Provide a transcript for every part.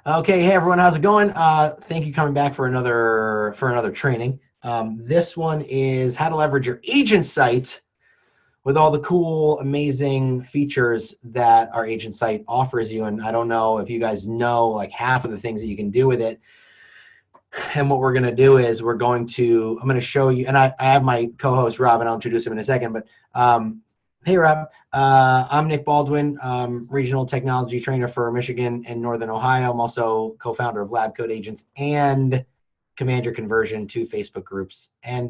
Okay, hey everyone, how's it going? Thank you for coming back for another training. This one is how to leverage your agent site with all the cool, amazing features that our agent site offers you. And I don't know if you guys know like half of the things that you can do with it. And what we're going to do is I'm going to show you, and I have my co-host Rob, and I'll introduce him in a second. But hey, Rob, I'm Nick Baldwin, regional technology trainer for Michigan and Northern Ohio. I'm also co-founder of Lab Code Agents and Command Your Conversion to Facebook groups. And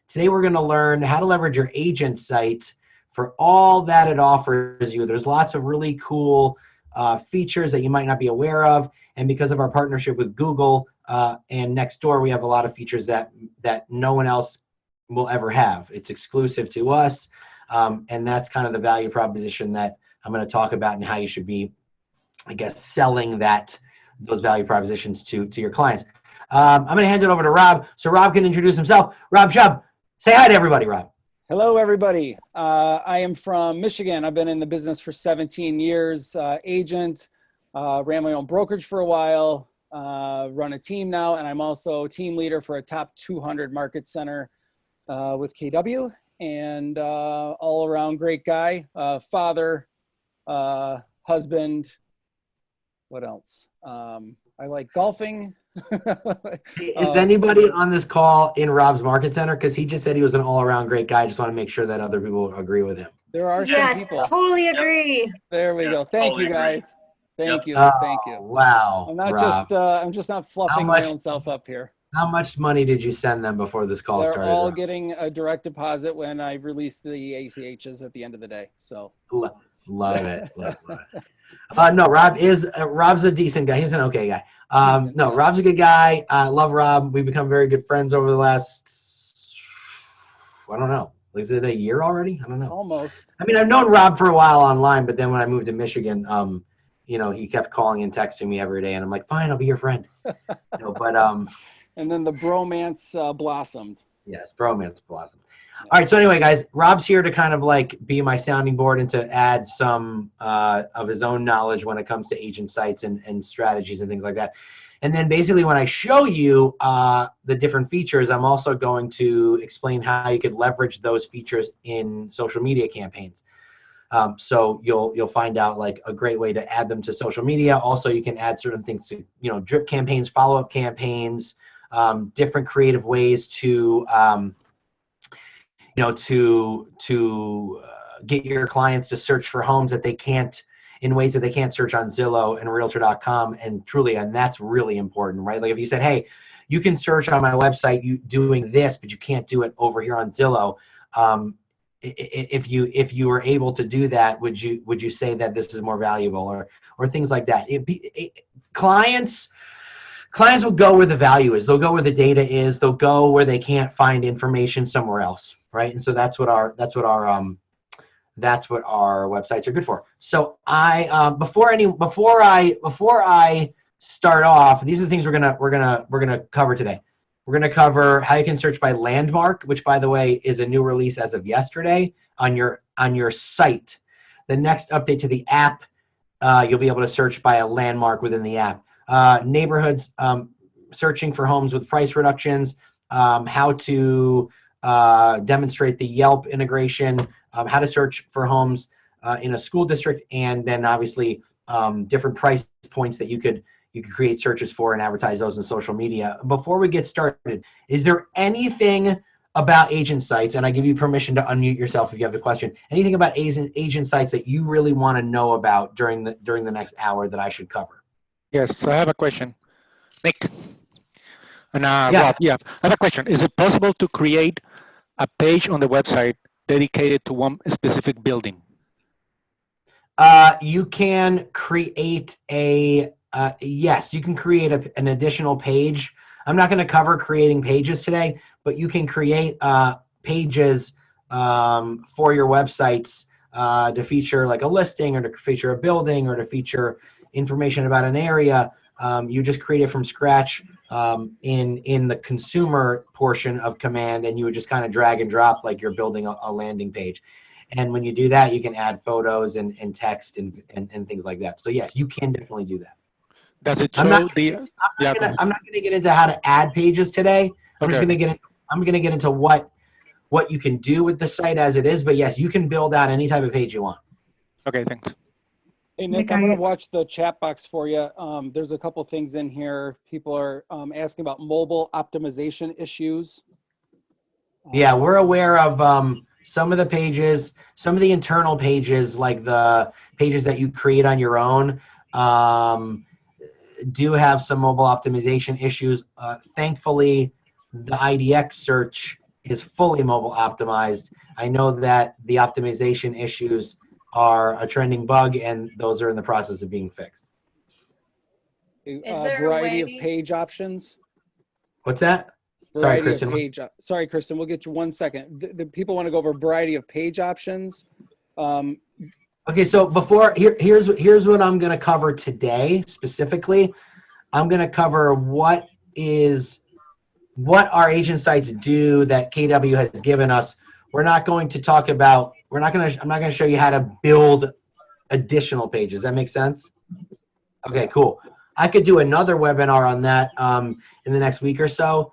today we're going to learn how to leverage your agent site for all that it offers you. There's lots of really cool features that you might not be aware of. And because of our partnership with Google and Nextdoor, we have a lot of features that no one else will ever have. It's exclusive to us. And that's kind of the value proposition that I'm going to talk about and how you should be, I guess, selling those value propositions to your clients. I'm going to hand it over to Rob so Rob can introduce himself. Rob Chubb, say hi to everybody, Rob. Hello, everybody. I am from Michigan. I've been in the business for 17 years, agent, ran my own brokerage for a while, run a team now, and I'm also team leader for a top 200 market center with KW. And all around great guy, father, husband. What else? I like golfing. Is anybody on this call in Rob's Market Center? Because he just said he was an all-around great guy. I just want to make sure that other people agree with him. There are some people. Totally agree. There we go. Thank you, guys. Thank you. Thank you. Wow. I'm not Rob. I'm just not fluffing my own self up here. How much money did you send them before this call started? They're all getting a direct deposit when I release the ACHs at the end of the day. So love it. Love it. No, Rob's a decent guy. He's an okay guy. Rob's a good guy. I love Rob. We've become very good friends over the last, I don't know. Is it a year already? I don't know. Almost. I mean, I've known Rob for a while online, but then when I moved to Michigan, he kept calling and texting me every day, and I'm like, fine, I'll be your friend. And then the bromance blossomed. Yes, bromance blossomed. All right, so anyway, guys, Rob's here to kind of like be my sounding board and to add some of his own knowledge when it comes to agent sites and strategies and things like that. And then basically when I show you the different features, I'm also going to explain how you could leverage those features in social media campaigns. So you'll find out like a great way to add them to social media. Also, you can add certain things to, drip campaigns, follow-up campaigns, different creative ways to get your clients to search for homes that they can't, in ways that they can't search on Zillow and Realtor.com. And that's really important, right? Like if you said, hey, you can search on my website doing this, but you can't do it over here on Zillow. If you were able to do that, would you say that this is more valuable or things like that? Clients will go where the value is. They'll go where the data is. They'll go where they can't find information somewhere else, right? And so that's what our websites are good for. So before I start off, these are the things we're gonna cover today. We're gonna cover how you can search by landmark, which by the way is a new release as of yesterday on your site. The next update to the app, you'll be able to search by a landmark within the app. Neighborhoods, searching for homes with price reductions, how to demonstrate the Yelp integration, how to search for homes in a school district, and then obviously different price points that you could create searches for and advertise those in social media. Before we get started, is there anything about agent sites, and I give you permission to unmute yourself if you have a question, anything about agent sites that you really want to know about during the next hour that I should cover? Yes, I have a question. Nick. And yes. Rob, yeah, I have a question. Is it possible to create a page on the website dedicated to one specific building? You can create yes, you can create an additional page. I'm not going to cover creating pages today, but you can create pages for your websites to feature like a listing or to feature a building or to feature information about an area. You just create it from scratch in the consumer portion of Command, and you would just kind of drag and drop like you're building a landing page. And when you do that, you can add photos and text and things like that. So yes, you can definitely do that. Does it I'm show not the? Yeah, go ahead. I'm not gonna get into how to add pages today. I'm just Okay. gonna get into what you can do with the site as it is. But yes, you can build out any type of page you want. Okay, thanks. Hey, Nick, I'm going to watch the chat box for you. There's a couple things in here. People are asking about mobile optimization issues. Yeah, we're aware of some of the pages, some of the internal pages, like the pages that you create on your own, do have some mobile optimization issues. Thankfully, the IDX search is fully mobile optimized. I know that the optimization issues are a trending bug, and those are in the process of being fixed. Is A there a variety of way- page options. What's that? Sorry, Variety Kristen. of page. Sorry, Kristen. We'll get you 1 second. The people want to go over a variety of page options. Okay, so here's what I'm going to cover today specifically. I'm going to cover what our agent sites do that KW has given us. I'm not going to show you how to build additional pages. That makes sense? Okay, cool. I could do another webinar on that in the next week or so,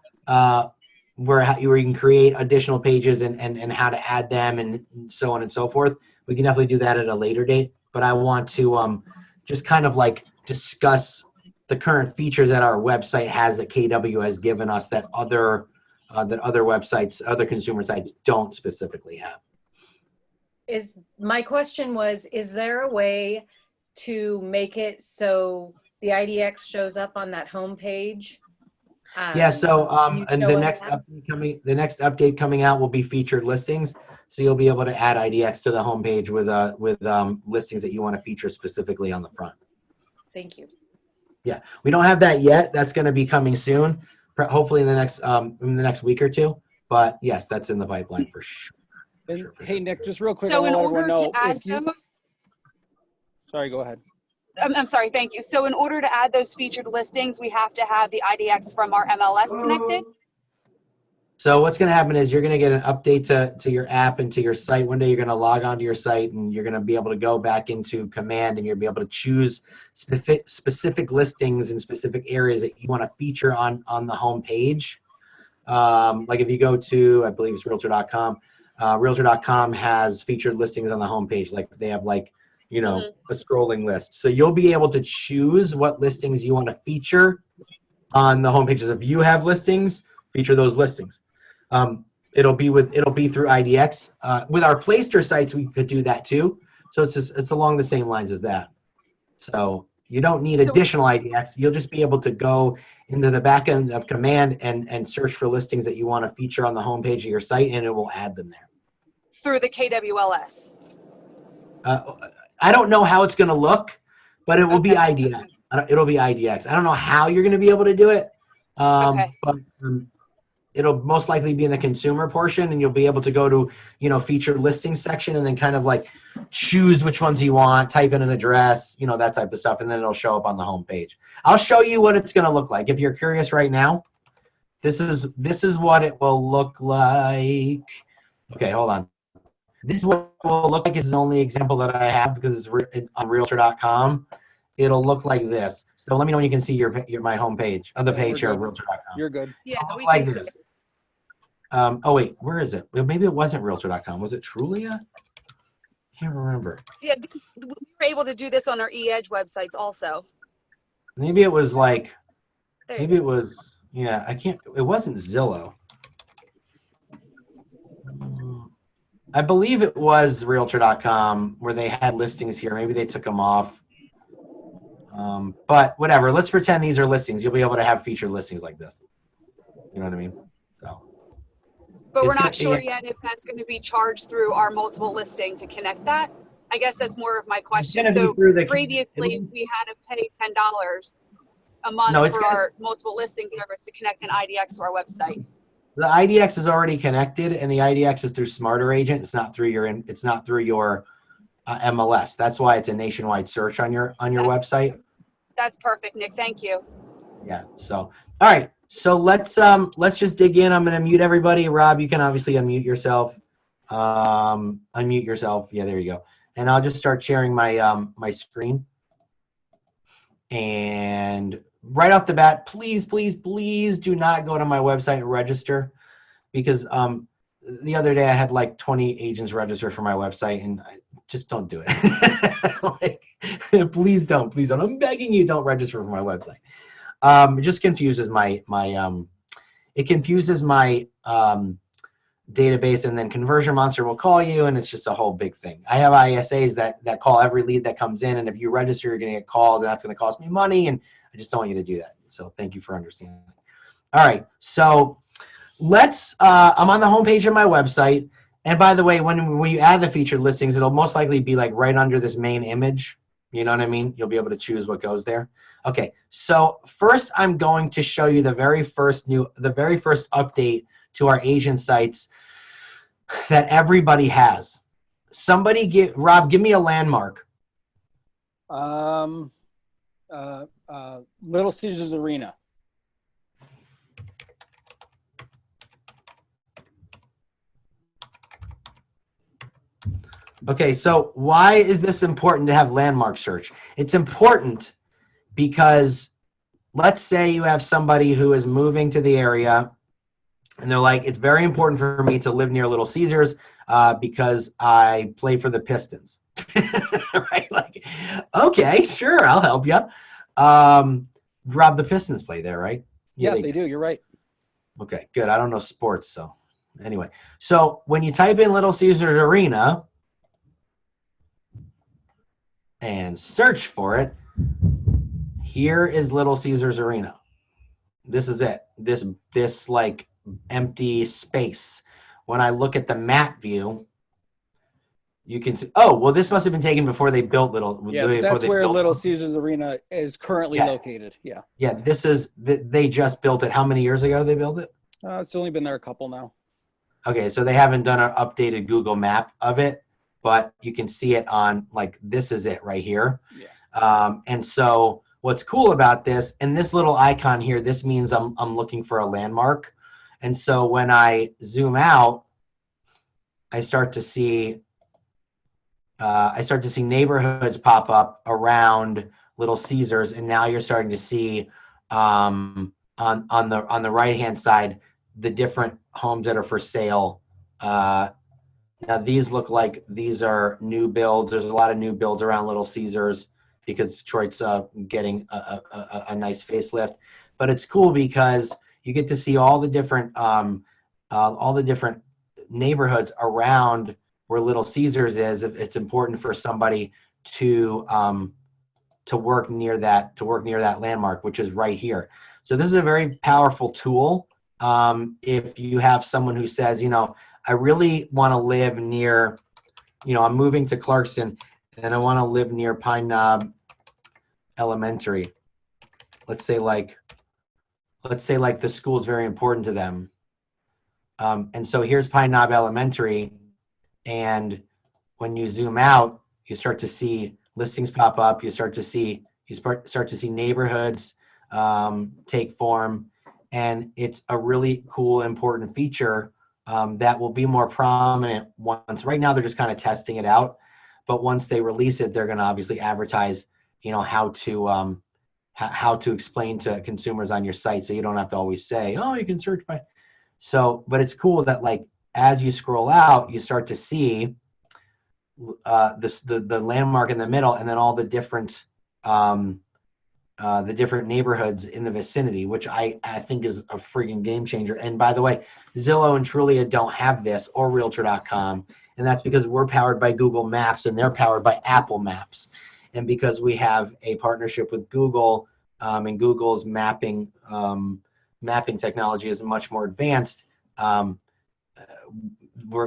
where you can create additional pages and how to add them and so on and so forth. We can definitely do that at a later date, but I want to just kind of like discuss the current features that our website has that KW has given us that other websites, other consumer sites don't specifically have. My question was, is there a way to make it so the IDX shows up on that home page? Yeah, so you and know the what next happened? update coming out will be featured listings. So you'll be able to add IDX to the homepage with listings that you want to feature specifically on the front. Thank you. Yeah, we don't have that yet. That's going to be coming soon, hopefully in the next week or two. But yes, that's in the pipeline for sure. And hey, Nick, just real quick, So I in want to let order everyone know to add if you. those, Sorry, go ahead. I'm sorry, thank you. So in order to add those featured listings, we have to have the IDX from our MLS connected. So what's going to happen is you're going to get an update to your app and to your site. One day you're going to log onto your site and you're going to be able to go back into command and you'll be able to choose specific listings in specific areas that you want to feature on the home page. Like if you go to, I believe it's realtor.com, realtor.com has featured listings on the home page. Like they have like, you know, a scrolling list. So you'll be able to choose what listings you want to feature on the home pages. If you have listings, feature those listings. It'll be through IDX. With our Playster sites, we could do that too. So it's along the same lines as that. So you don't need additional IDX. You'll just be able to go into the back end of command and search for listings that you want to feature on the home page of your site, and it will add them there. Through the KWLS. I don't know how it's going to look, but it will be IDX. It'll be IDX. I don't know how you're going to be able to do it, but it'll most likely be in the consumer portion, and you'll be able to go to, you know, featured listings section and then kind of like choose which ones you want, type in an address, you know, that type of stuff, and then it'll show up on the home page. I'll show you what it's going to look like. If you're curious right now, this is what it will look like. Okay, hold on. This is what it will look like. This is the only example that I have because it's on realtor.com. It'll look like this. So let me know when you can see my home page, the page here, realtor.com. You're good. Yeah, It'll we look like can. this. Oh wait, where is it? Well, maybe it wasn't realtor.com. Was it Trulia? Can't remember. Yeah, we were able to do this on our eEdge websites also. Maybe it was like, There you maybe go. it was, yeah, it wasn't Zillow. I believe it was realtor.com where they had listings here. Maybe they took them off. But whatever, let's pretend these are listings. You'll be able to have featured listings like this. You know what I mean? So. But we're not sure yet if that's going to be charged through our multiple listing to connect that. I guess that's more of my question. So previously we had to pay $10 a month for our multiple listing service to connect an IDX to our website. The IDX is already connected, and the IDX is through Smarter Agent. It's not through your MLS. That's why it's a nationwide search on your website. That's perfect, Nick. Thank you. Yeah. So, all right. So let's just dig in. I'm going to mute everybody. Rob, you can obviously unmute yourself. Unmute yourself. Yeah, there you go. And I'll just start sharing my my screen. And right off the bat, please, please, please do not go to my website and register, because the other day I had like 20 agents register for my website, and I just don't do it. Like, please don't. I'm begging you, don't register for my website. It just confuses my database, and then Conversion Monster will call you, and it's just a whole big thing. I have ISAs that call every lead that comes in, and if you register, you're going to get called, and that's going to cost me money, and I just don't want you to do that. So thank you for understanding. All right, so let's. I'm on the homepage of my website, and by the way, when you add the featured listings, it'll most likely be like right under this main image. You know what I mean? You'll be able to choose what goes there. Okay, so first I'm going to show you the very first update to our agent sites that everybody has. Rob, give me a landmark. Little Caesars Arena. Okay, so why is this important to have landmark search? It's important because let's say you have somebody who is moving to the area, and they're like, it's very important for me to live near Little Caesars because I play for the Pistons. Right? Like, okay, sure, I'll help you. Rob, the Pistons play there, right? Yeah, they do. You're right. Okay, good. I don't know sports, so anyway. So when you type in Little Caesars Arena and search for it, here is Little Caesars Arena. This is it. This like empty space. When I look at the map view, you can see, oh, well, this must have been taken before they built that's where Little Caesars Arena is currently located. Yeah. Yeah, they just built it. How many years ago they built it? It's only been there a couple now. Okay, so they haven't done an updated Google map of it, but you can see it on, like, this is it right here. Yeah. And so what's cool about this, and this little icon here, this means I'm looking for a landmark. And so when I zoom out, I start to see neighborhoods pop up around Little Caesars, and now you're starting to see on the right hand side the different homes that are for sale. Now these look like these are new builds. There's a lot of new builds around Little Caesars because Detroit's getting a nice facelift. But it's cool because you get to see all the different neighborhoods around where Little Caesars is. It's important for somebody to work near that landmark, which is right here. So this is a very powerful tool. If you have someone who says, I really want to live near, I'm moving to Clarkston and I want to live near Pine Knob Elementary. Let's say like the school is very important to them. And so here's Pine Knob Elementary. And when you zoom out, you start to see listings pop up. You start to see neighborhoods take form, and it's a really cool, important feature that will be more prominent once. Right now, they're just kind of testing it out, but once they release it, they're going to obviously advertise, how to explain to consumers on your site, so you don't have to always say, oh, you can search by. So, but it's cool that like, as you scroll out, you start to see the landmark in the middle, and then all the different neighborhoods in the vicinity, which I think is a friggin' game changer. And by the way, Zillow and Trulia don't have this, or Realtor.com, and that's because we're powered by Google Maps and they're powered by Apple Maps. And because we have a partnership with Google, and Google's mapping technology is much more advanced.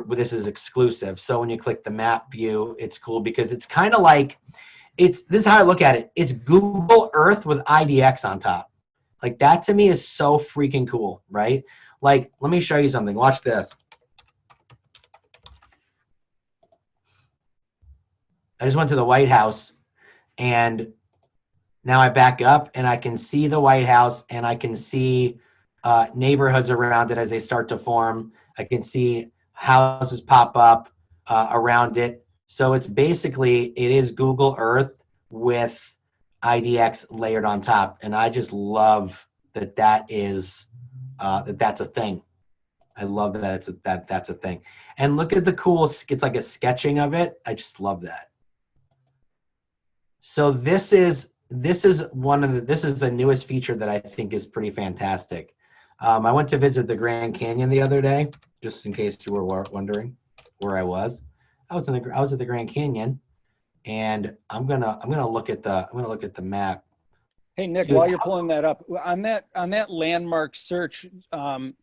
This is exclusive. So when you click the map view, it's cool because it's kind of like, this is how I look at it. It's Google Earth with IDX on top. Like, that to me is so freaking cool, right? Like, let me show you something. Watch this. I just went to the White House, and now I back up and I can see the White House, and I can see neighborhoods around it as they start to form. I can see houses pop up around it. So it's basically, it is Google Earth with IDX layered on top. And I just love that that's a thing. I love that that's a thing. And look at the cool, it's like a sketching of it. I just love that. So this is the newest feature that I think is pretty fantastic. I went to visit the Grand Canyon the other day, just in case you were wondering where I was. I was at the Grand Canyon, and I'm gonna look at the map. Hey Nick, Dude, while you're pulling that up, on that landmark search,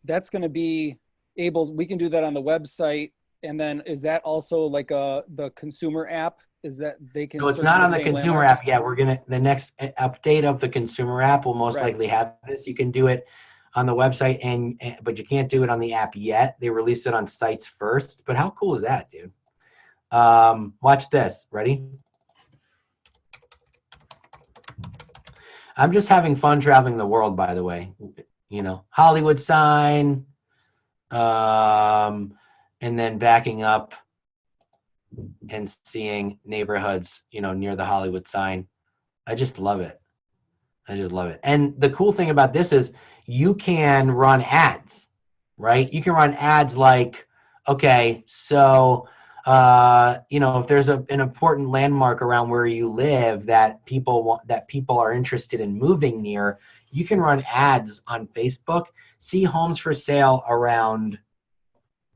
that's going to be able. We can do that on the website, and then is that also like the consumer app? Is that they can? So it's search not the on the same consumer landmarks? app yet. The next update of the consumer app will most Right. likely have this. You can do it on the website, but you can't do it on the app yet. They released it on sites first. But how cool is that, dude? Watch this. Ready? I'm just having fun traveling the world, by the way. You know, Hollywood sign, and then backing up and seeing neighborhoods, you know, near the Hollywood sign. I just love it. I just love it. And the cool thing about this is you can run ads, right? You can run ads like, okay, so, you know, if there's an important landmark around where you live that people are interested in moving near, you can run ads on Facebook, see homes for sale around,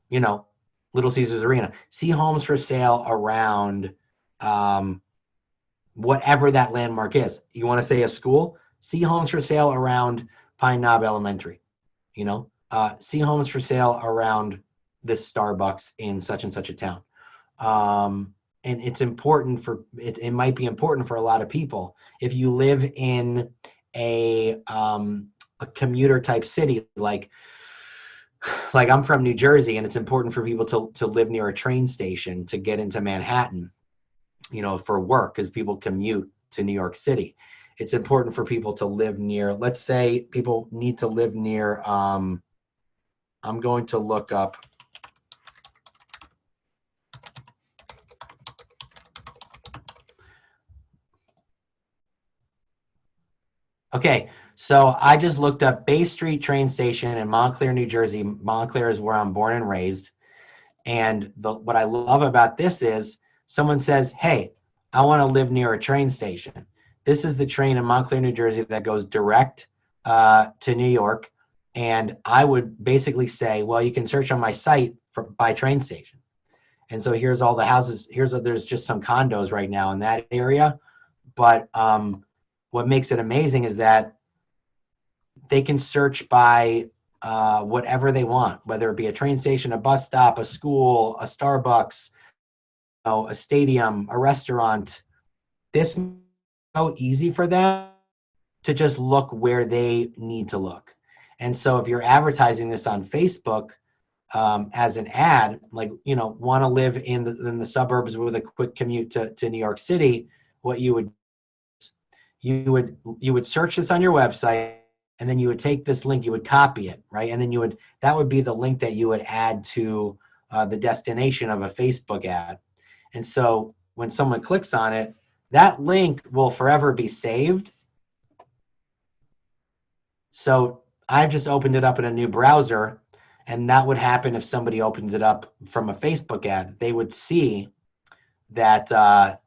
you know, Little Caesars Arena, see homes for sale around, whatever that landmark is. You want to say a school? See homes for sale around Pine Knob Elementary. You know, see homes for sale around this Starbucks in such and such a town. And it's important for it might be important for a lot of people if you live in a commuter type city like I'm from New Jersey, and it's important for people to live near a train station to get into Manhattan, you know, for work, because people commute to New York City. It's important for people to live near, let's say people need to live near, I'm going to look up, okay, so I just looked up Bay Street train station in Montclair, New Jersey. Montclair is where I'm born and raised. And what I love about this is someone says, hey, I want to live near a train station. This is the train in Montclair, New Jersey that goes direct to New York. And I would basically say, well, you can search on my site by train station. And so here's all the houses. There's just some condos right now in that area. But what makes it amazing is that they can search by whatever they want, whether it be a train station, a bus stop, a school, a Starbucks, you know, a stadium, a restaurant. This is so easy for them to just look where they need to look. And so if you're advertising this on Facebook as an ad, like, you know, want to live in the suburbs with a quick commute to New York City, what you would search this on your website, and then you would take this link, you would copy it, right? And then that would be the link that you would add to the destination of a Facebook ad. And so when someone clicks on it, that link will forever be saved. So I've just opened it up in a new browser, and that would happen if somebody opened it up from a Facebook ad. They would see that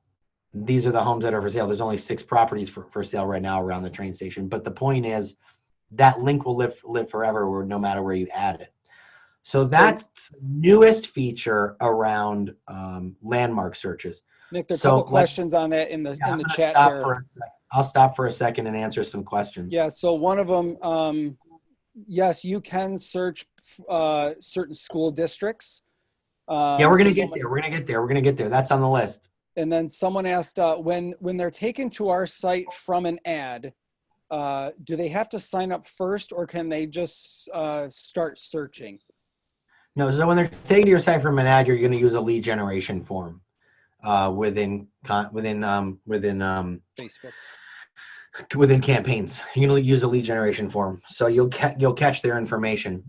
these are the homes that are for sale. There's only 6 properties for sale right now around the train station. But the point is, that link will live forever, no matter where you add it. So that's the newest feature around landmark searches. Nick, there are a couple questions on that in the chat here. I'll stop for a second and answer some questions. Yeah, so one of them, yes, you can search certain school districts. Yeah, we're gonna get there. We're gonna get there. That's on the list. And then someone asked, when they're taken to our site from an ad, do they have to sign up first, or can they just start searching? No, so when they're taken to your site from an ad, you're going to use a lead generation form within Facebook. Within campaigns. You're going to use a lead generation form, so you'll catch their information.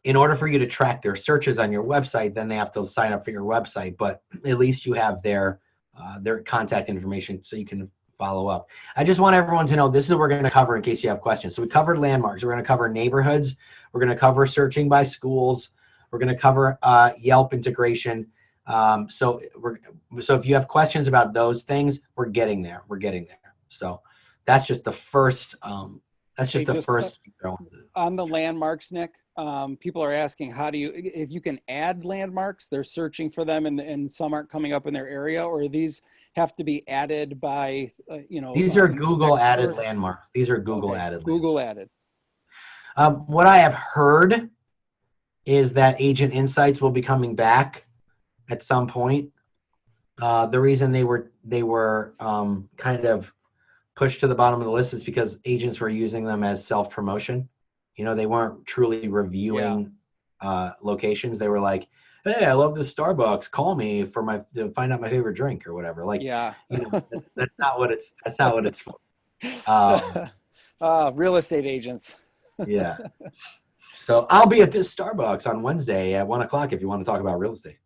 In order for you to track their searches on your website, then they have to sign up for your website. But at least you have their contact information, so you can follow up. I just want everyone to know this is what we're going to cover in case you have questions. So we covered landmarks. We're going to cover neighborhoods. We're going to cover searching by schools. We're going to cover Yelp integration. So if you have questions about those things, we're getting there. We're getting there. So that's just the first. That's just the first. On the landmarks, Nick. People are asking, how do you, if you can add landmarks, they're searching for them and some aren't coming up in their area, or these have to be added by, These are Google added landmarks. These are Google added. Google added. What I have heard is that Agent Insights will be coming back at some point. The reason they were kind of pushed to the bottom of the list is because agents were using them as self-promotion. They weren't truly reviewing locations. They were like, "Hey, I love this Starbucks. Call me to find out my favorite drink or whatever." Like, that's not what it's. That's not what it's for. Real estate agents. Yeah. So I'll be at this Starbucks on Wednesday at 1:00 if you want to talk about real estate.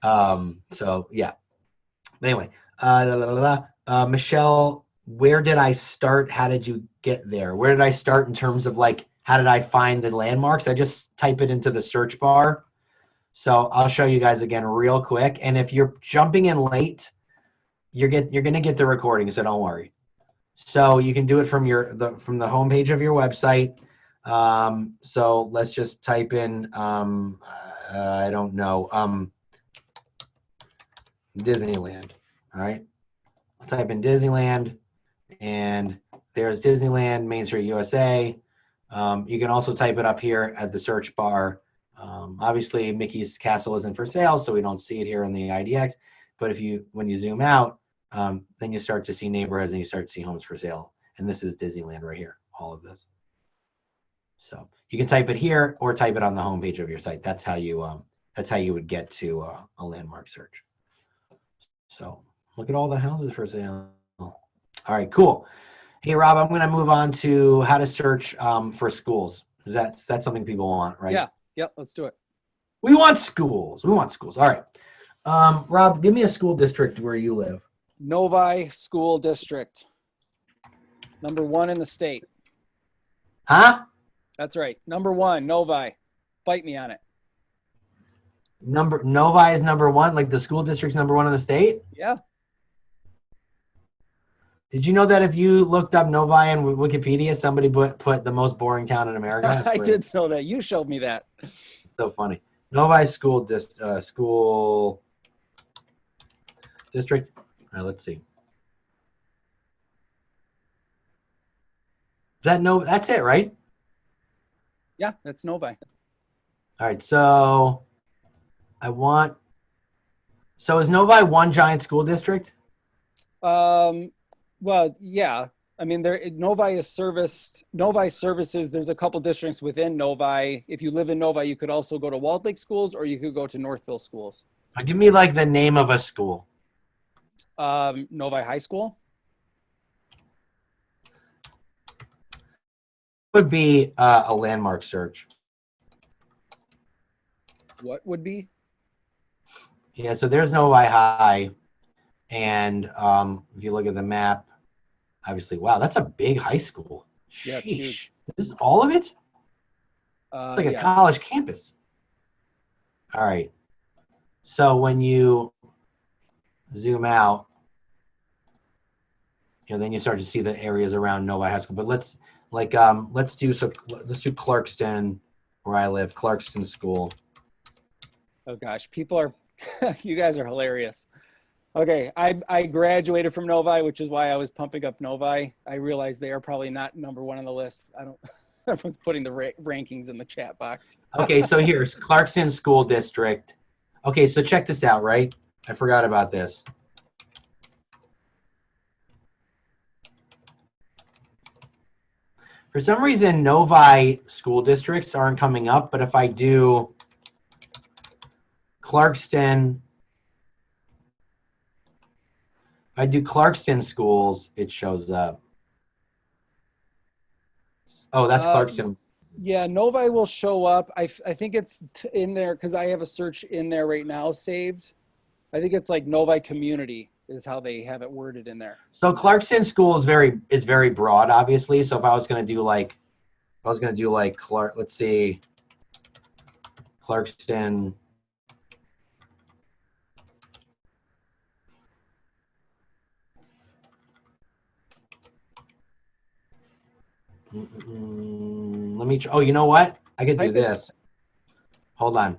So yeah. Anyway, Michelle, where did I start? How did you get there? Where did I start in terms of like, how did I find the landmarks? I just type it into the search bar. So I'll show you guys again real quick. And if you're jumping in late, you're going to get the recording, so don't worry. So you can do it from from the homepage of your website. So let's just type in, I don't know, Disneyland. All right. I'll type in Disneyland. And there's Disneyland, Main Street, USA. You can also type it up here at the search bar. Obviously, Mickey's Castle isn't for sale, so we don't see it here in the IDX. But when you zoom out, then you start to see neighborhoods and you start to see homes for sale. And this is Disneyland right here, all of this. So you can type it here or type it on the homepage of your site. That's how you would get to a landmark search. So look at all the houses for sale. All right, cool. Hey, Rob, I'm going to move on to how to search for schools. That's something people want, right? Yeah, let's do it. We want schools. All right. Rob, give me a school district where you live. Novi School District. #1 in the state. Huh? That's right. #1, Novi. Fight me on it. Novi is #1, like the school district's #1 in the state? Yeah. Did you know that if you looked up Novi in Wikipedia, somebody put the most boring town in America? I did know that. You showed me that. So funny. Novi school district. All right, let's see. That's it, right? Yeah, that's Novi. All right, so is Novi one giant school district? Well, yeah. I mean, Novi services, there's a couple districts within Novi. If you live in Novi, you could also go to Walled Lake schools or you could go to Northville schools. Give me like the name of a school. Novi High School. Would be a landmark search. What would be? Yeah, so there's Novi High. And if you look at the map, obviously, wow, that's a big high school. Yeah, it's huge. This is all of it? It's like a college campus. All right. So when you zoom out, then you start to see the areas around Novi High School. But let's do Clarkston, where I live, Clarkston School. Oh gosh, people are, you guys are hilarious. Okay, I graduated from Novi, which is why I was pumping up Novi. I realize they are probably not #1 on the list. Everyone's putting the rankings in the chat box. Okay, so here's Clarkston School District. Okay, so check this out, right? I forgot about this. For some reason, Novi school districts aren't coming up, but if I do Clarkston, schools, it shows up. Oh, that's Clarkston. Yeah, Novi will show up. I think it's in there because I have a search in there right now saved. I think it's like Novi Community. is how they have it worded in there. So Clarkston School is very broad, obviously. So if I was going to do like, let's see, Clarkston. Let me, oh, you know what? I could do this. Hold on.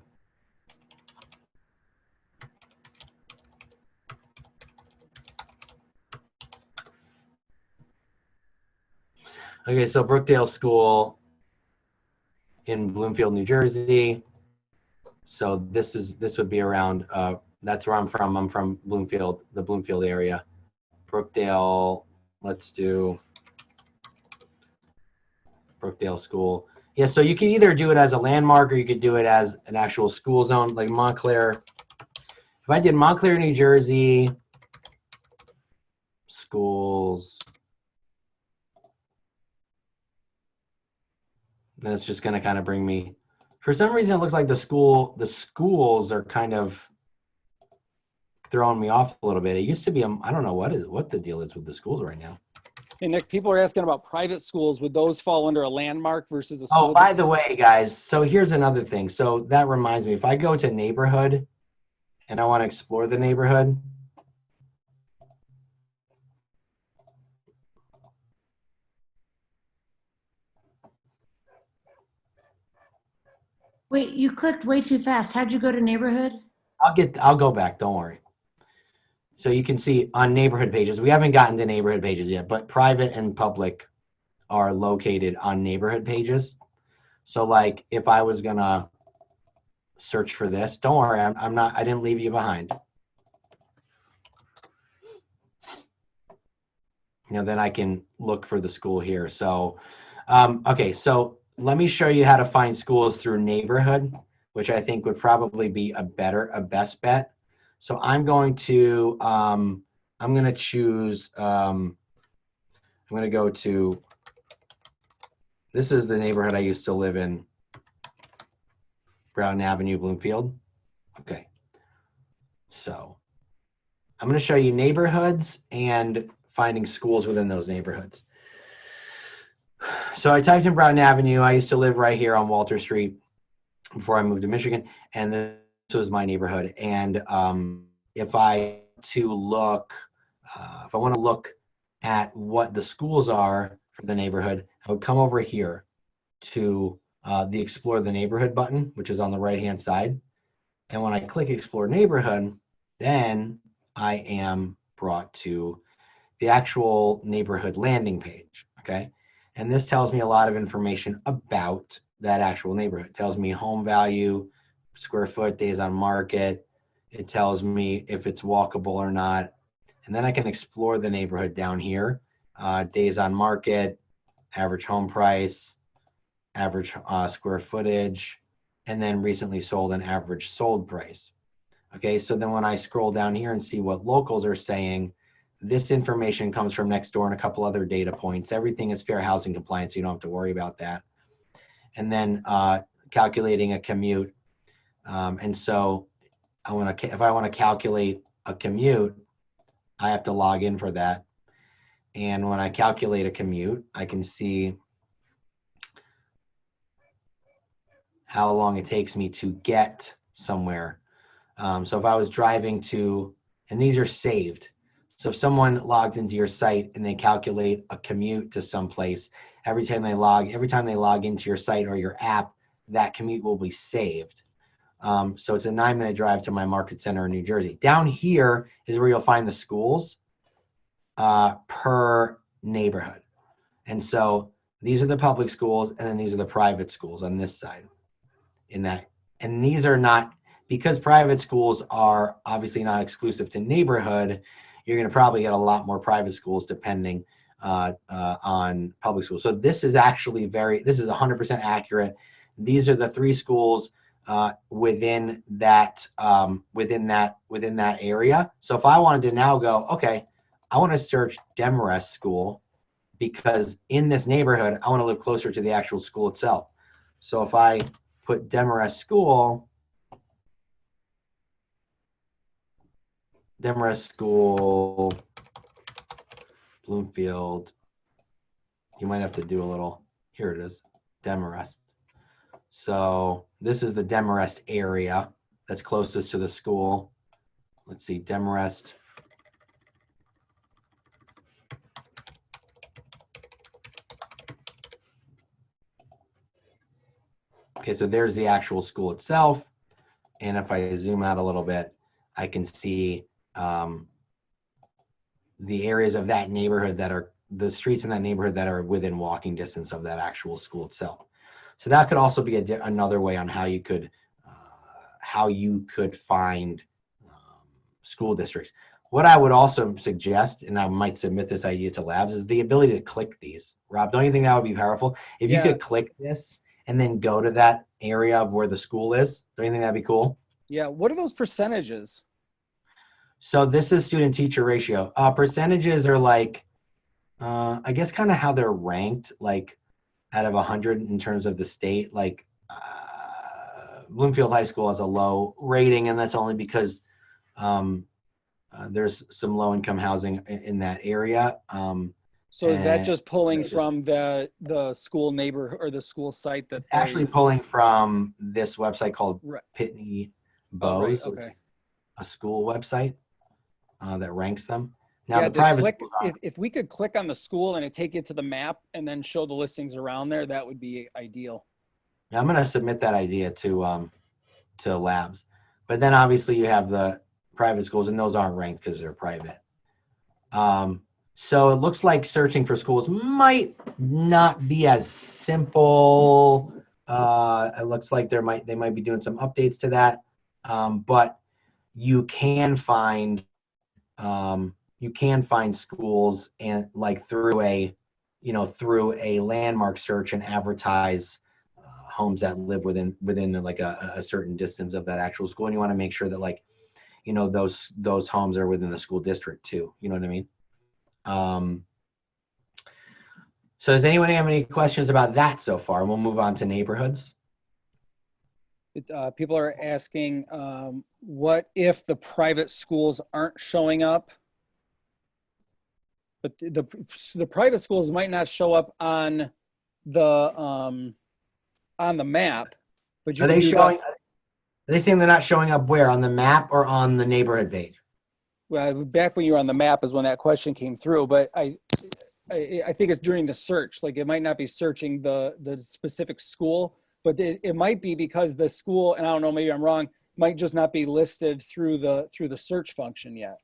Okay, so Brookdale School in Bloomfield, New Jersey. So this would be around, that's where I'm from. I'm from Bloomfield, the Bloomfield area. Brookdale, let's do Brookdale School. Yeah, so you can either do it as a landmark or you could do it as an actual school zone, like Montclair. If I did Montclair, New Jersey, schools, then it's just gonna kind of bring me, for some reason it looks like the schools are kind of throwing me off a little bit. It used to be, I don't know what the deal is with the schools right now. Hey, Nick, people are asking about private schools. Would those fall under a landmark versus a school? Oh, by the way, guys, so here's another thing. So that reminds me, if I go to neighborhood and I want to explore the neighborhood, Wait, you clicked way too fast. How'd you go to neighborhood? I'll go back, don't worry. So you can see on neighborhood pages, we haven't gotten to neighborhood pages yet, but private and public are located on neighborhood pages. So like if I was gonna search for this, don't worry, I didn't leave you behind. You know, then I can look for the school here. So, okay, so let me show you how to find schools through neighborhood, which I think would probably be a best bet. So I'm going to choose, I'm going to go to, this is the neighborhood I used to live in, Broughton Avenue, Bloomfield. Okay. So I'm going to show you neighborhoods and finding schools within those neighborhoods. So I typed in Broughton Avenue. I used to live right here on Walter Street before I moved to Michigan, and this was my neighborhood. And if I want to look at what the schools are for the neighborhood, I would come over here to the Explore the Neighborhood button, which is on the right-hand side. And when I click Explore Neighborhood, then I am brought to the actual neighborhood landing page, okay? And this tells me a lot of information about that actual neighborhood. It tells me home value, square foot, days on market. It tells me if it's walkable or not. And then I can explore the neighborhood down here. Days on market, average home price, average square footage, and then recently sold and average sold price. Okay, so then when I scroll down here and see what locals are saying, this information comes from Nextdoor and a couple other data points. Everything is fair housing compliant, so you don't have to worry about that. And then calculating a commute. And so if I want to calculate a commute, I have to log in for that. And when I calculate a commute, I can see how long it takes me to get somewhere. So if I was driving to, and these are saved. So if someone logs into your site and they calculate a commute to someplace, every time they log into your site or your app, that commute will be saved. So it's a 9-minute drive to my market center in New Jersey. Down here is where you'll find the schools per neighborhood. And so these are the public schools, and then these are the private schools on this side. And these are not, because private schools are obviously not exclusive to neighborhood, you're going to probably get a lot more private schools depending on public schools. So this is actually this is 100% accurate. These are the 3 schools within that area. So if I wanted to now go, okay, I want to search Demarest School because in this neighborhood, I want to live closer to the actual school itself. So if I put Demarest School, Demarest School, Bloomfield. You might have to do a little, here it is, Demarest. So this is the Demarest area that's closest to the school. Let's see, Demarest. Okay, so there's the actual school itself. And if I zoom out a little bit, I can see the areas of that neighborhood that are, the streets in that neighborhood that are within walking distance of that actual school itself. So that could also be another way on how you could find school districts. What I would also suggest, and I might submit this idea to labs, is the ability to click these. Rob, don't you think that would be powerful? If you could click this and then go to that area of where the school is, don't you think that'd be cool? Yeah. What are those percentages? So this is student teacher ratio. Percentages are like, I guess kind of how they're ranked, like out of 100 in terms of the state. Like Bloomfield High School has a low rating, and that's only because there's some low-income housing in that area. So is that just pulling from the school neighbor or the school site that actually pulling from this website called Pitney Bowes, okay. A school website that ranks them. Now Yeah, the private if we could click on the school and it take you to the map and then show the listings around there, that would be ideal. Yeah, I'm going to submit that idea to labs, but then obviously you have the private schools, and those aren't ranked because they're private. So it looks like searching for schools might not be as simple. It looks like they might be doing some updates to that, but you can find schools and like through a landmark search and advertise homes that live within like a certain distance of that actual school, and you want to make sure that like those homes are within the school district too. You know what I mean? So does anyone have any questions about that so far? We'll move on to neighborhoods. People are asking, what if the private schools aren't showing up? But the private schools might not show up on the map. But Are they showing? Are they saying they're not showing up where, on the map or on the neighborhood page? Well, back when you were on the map is when that question came through, but I think it's during the search. Like it might not be searching the specific school, but it might be because the school, and I don't know, maybe I'm wrong, might just not be listed through the search function yet.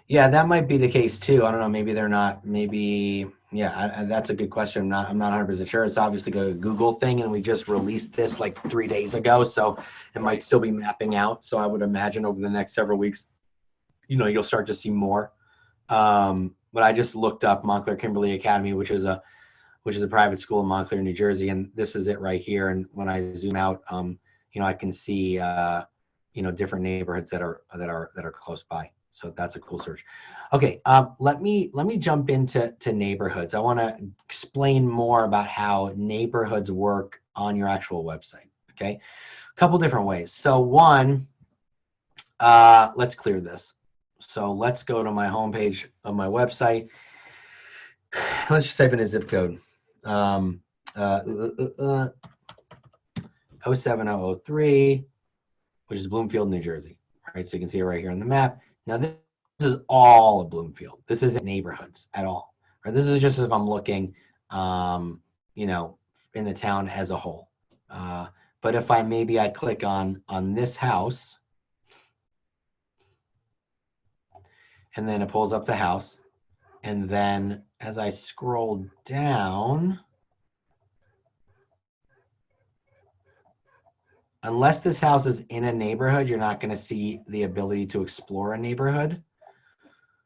Yeah, that might be the case too. I don't know. Maybe they're not. Maybe, yeah, that's a good question. I'm not 100% sure. It's obviously a Google thing, and we just released this like 3 days ago, so it might still be mapping out. So I would imagine over the next several weeks, you'll start to see more. But I just looked up Montclair Kimberly Academy, which is a private school in Montclair, New Jersey, and this is it right here. And when I zoom out, I can see different neighborhoods that are close by. So that's a cool search. Okay, let me jump into neighborhoods. I want to explain more about how neighborhoods work on your actual website. Okay, a couple different ways. So one, let's clear this. So let's go to my homepage of my website. Let's just type in a zip code. 07003, which is Bloomfield, New Jersey. All right, so you can see it right here on the map. Now this is all of Bloomfield. This isn't neighborhoods at all. Right? This is just if I'm looking, in the town as a whole. But if I click on this house, and then it pulls up the house, and then as I scroll down, unless this house is in a neighborhood, you're not going to see the ability to explore a neighborhood.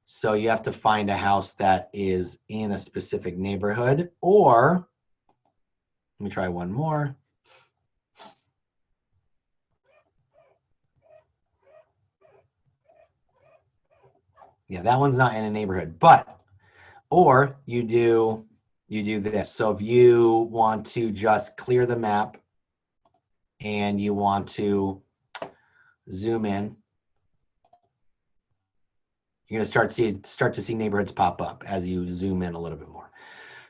So you have to find a house that is in a specific neighborhood, or let me try one more. Yeah, that one's not in a neighborhood, or you do this. So if you want to just clear the map and you want to zoom in You're going to start to see neighborhoods pop up as you zoom in a little bit more.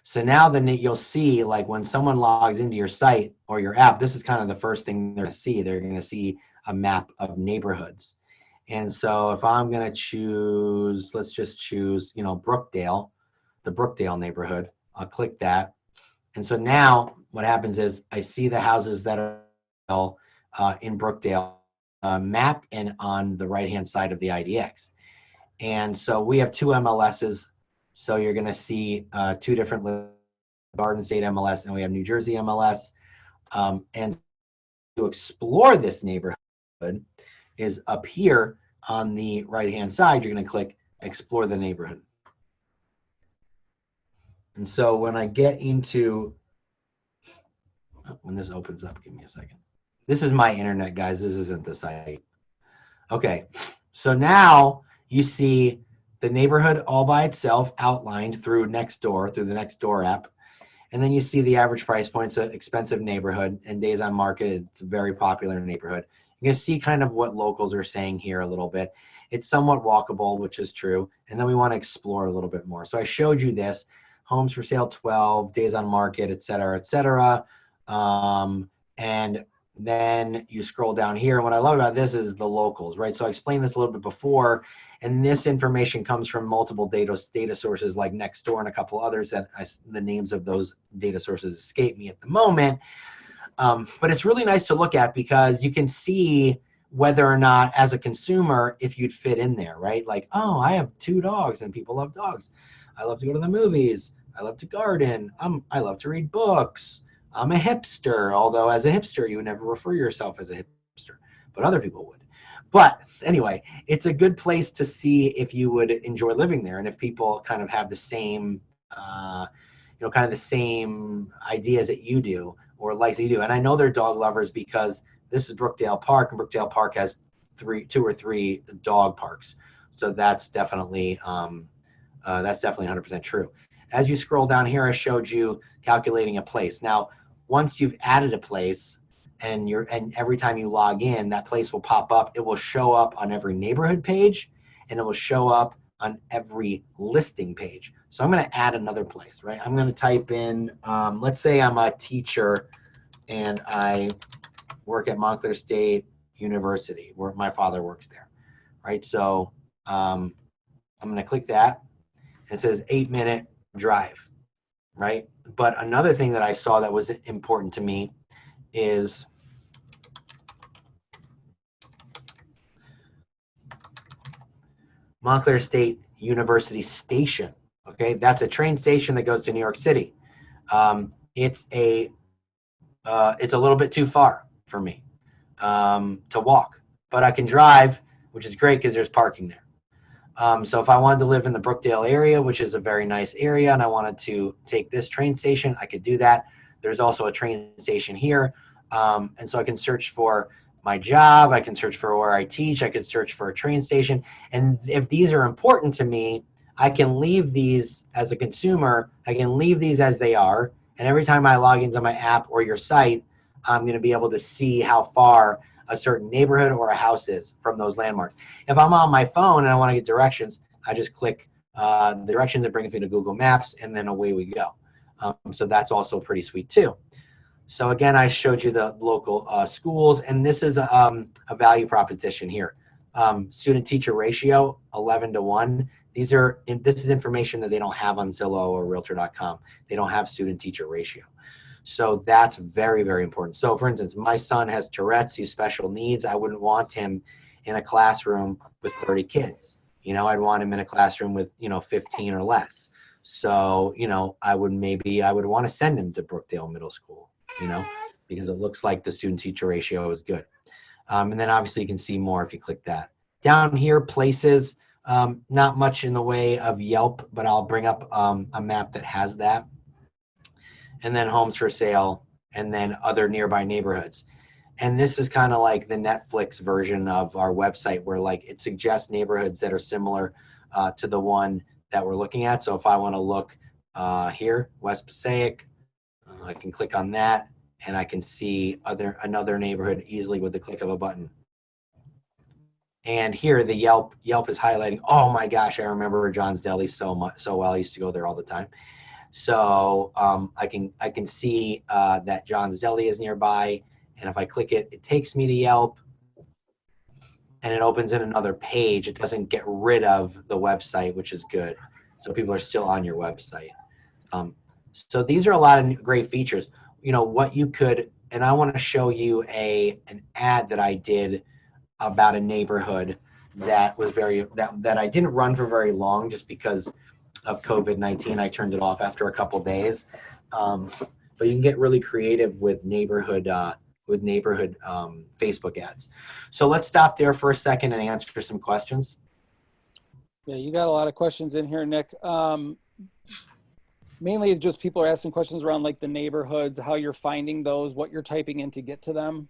So now then you'll see, like when someone logs into your site or your app, this is kind of the first thing they're going to see. They're going to see a map of neighborhoods. And so if I'm going to choose, let's just choose, Brookdale, the Brookdale neighborhood. I'll click that. And so now what happens is I see the houses that are in Brookdale map and on the right-hand side of the IDX. And so we have two MLSs. So you're going to see two different Garden State MLS, and we have New Jersey MLS. And to explore this neighborhood is up here on the right-hand side. You're going to click Explore the Neighborhood. And so when I get into, when this opens up, give me a second. This is my internet, guys. This isn't the site. Okay, so now you see the neighborhood all by itself outlined through Nextdoor, through the Nextdoor app. And then you see the average price point. It's an expensive neighborhood, and days on market, it's a very popular neighborhood. You're going to see kind of what locals are saying here a little bit. It's somewhat walkable, which is true. And then we want to explore a little bit more. So I showed you this, homes for sale 12, days on market, et cetera, et cetera. And then you scroll down here. And what I love about this is the locals, right? So I explained this a little bit before, and this information comes from multiple data sources like Nextdoor and a couple others that the names of those data sources escape me at the moment. But it's really nice to look at because you can see whether or not, as a consumer, if you'd fit in there, right? Like, oh, I have 2 dogs and people love dogs. I love to go to the movies. I love to garden. I love to read books. I'm a hipster, although as a hipster, you would never refer yourself as a hipster, but other people would. But anyway, it's a good place to see if you would enjoy living there and if people kind of have the same, kind of the same ideas that you do or likes that you do. And I know they're dog lovers because this is Brookdale Park, and Brookdale Park has 2 or 3 dog parks. So that's definitely 100% true. As you scroll down here, I showed you calculating a place. Now, once you've added a place and every time you log in, that place will pop up. It will show up on every neighborhood page, and it will show up on every listing page. So I'm going to add another place, right? I'm going to type in, let's say I'm a teacher and I work at Montclair State University, where my father works there, right? So I'm going to click that. It says 8-minute drive, right? But another thing that I saw that was important to me is Montclair State University Station. Okay, that's a train station that goes to New York City. It's a little bit too far for me to walk, but I can drive, which is great because there's parking there. So if I wanted to live in the Brookdale area, which is a very nice area, and I wanted to take this train station, I could do that. There's also a train station here. And so I can search for my job. I can search for where I teach. I could search for a train station. And if these are important to me, I can leave these as a consumer. I can leave these as they are. And every time I log into my app or your site, I'm going to be able to see how far a certain neighborhood or a house is from those landmarks. If I'm on my phone and I want to get directions, I just click the directions. It brings me to Google Maps, and then away we go. So that's also pretty sweet too. So again, I showed you the local schools, and this is a value proposition here. Student-teacher ratio, 11:1. This is information that they don't have on Zillow or Realtor.com. They don't have student-teacher ratio. So that's very, very important. So for instance, my son has Tourette's, he's special needs. I wouldn't want him in a classroom with 30 kids. I'd want him in a classroom with, 15 or less. So, I would want to send him to Brookdale Middle School, because it looks like the student-teacher ratio is good. And then obviously you can see more if you click that. Down here, places, not much in the way of Yelp, but I'll bring up a map that has that. And then homes for sale, and then other nearby neighborhoods. And this is kind of like the Netflix version of our website, where like it suggests neighborhoods that are similar to the one that we're looking at. So if I want to look here, West Passaic, I can click on that, and I can see another neighborhood easily with the click of a button. And here the Yelp is highlighting, oh my gosh, I remember John's Deli so well. I used to go there all the time. So I can see that John's Deli is nearby. And if I click it, it takes me to Yelp and it opens in another page. It doesn't get rid of the website, which is good. So people are still on your website. So these are a lot of great features. You know, what you could, and I want to show you an ad that I did about a neighborhood that was that I didn't run for very long just because of COVID-19. I turned it off after a couple days. But you can get really creative with neighborhood Facebook ads. So let's stop there for a second and answer some questions. Yeah, you got a lot of questions in here, Nick. Mainly just people are asking questions around like the neighborhoods, how you're finding those, what you're typing in to get to them,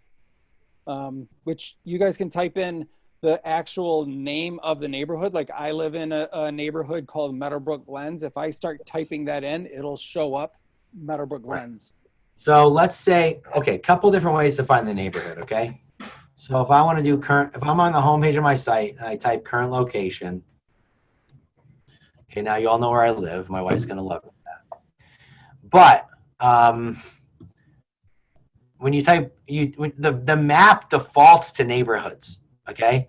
which you guys can type in the actual name of the neighborhood. Like I live in a neighborhood called Meadowbrook Glens. If I start typing that in, it'll show up Meadowbrook Glens. So let's say, okay, a couple different ways to find the neighborhood, okay? So if I want to do if I'm on the homepage of my site and I type current location, okay, now you all know where I live. My wife's going to love that. But when you type, the map defaults to neighborhoods, okay?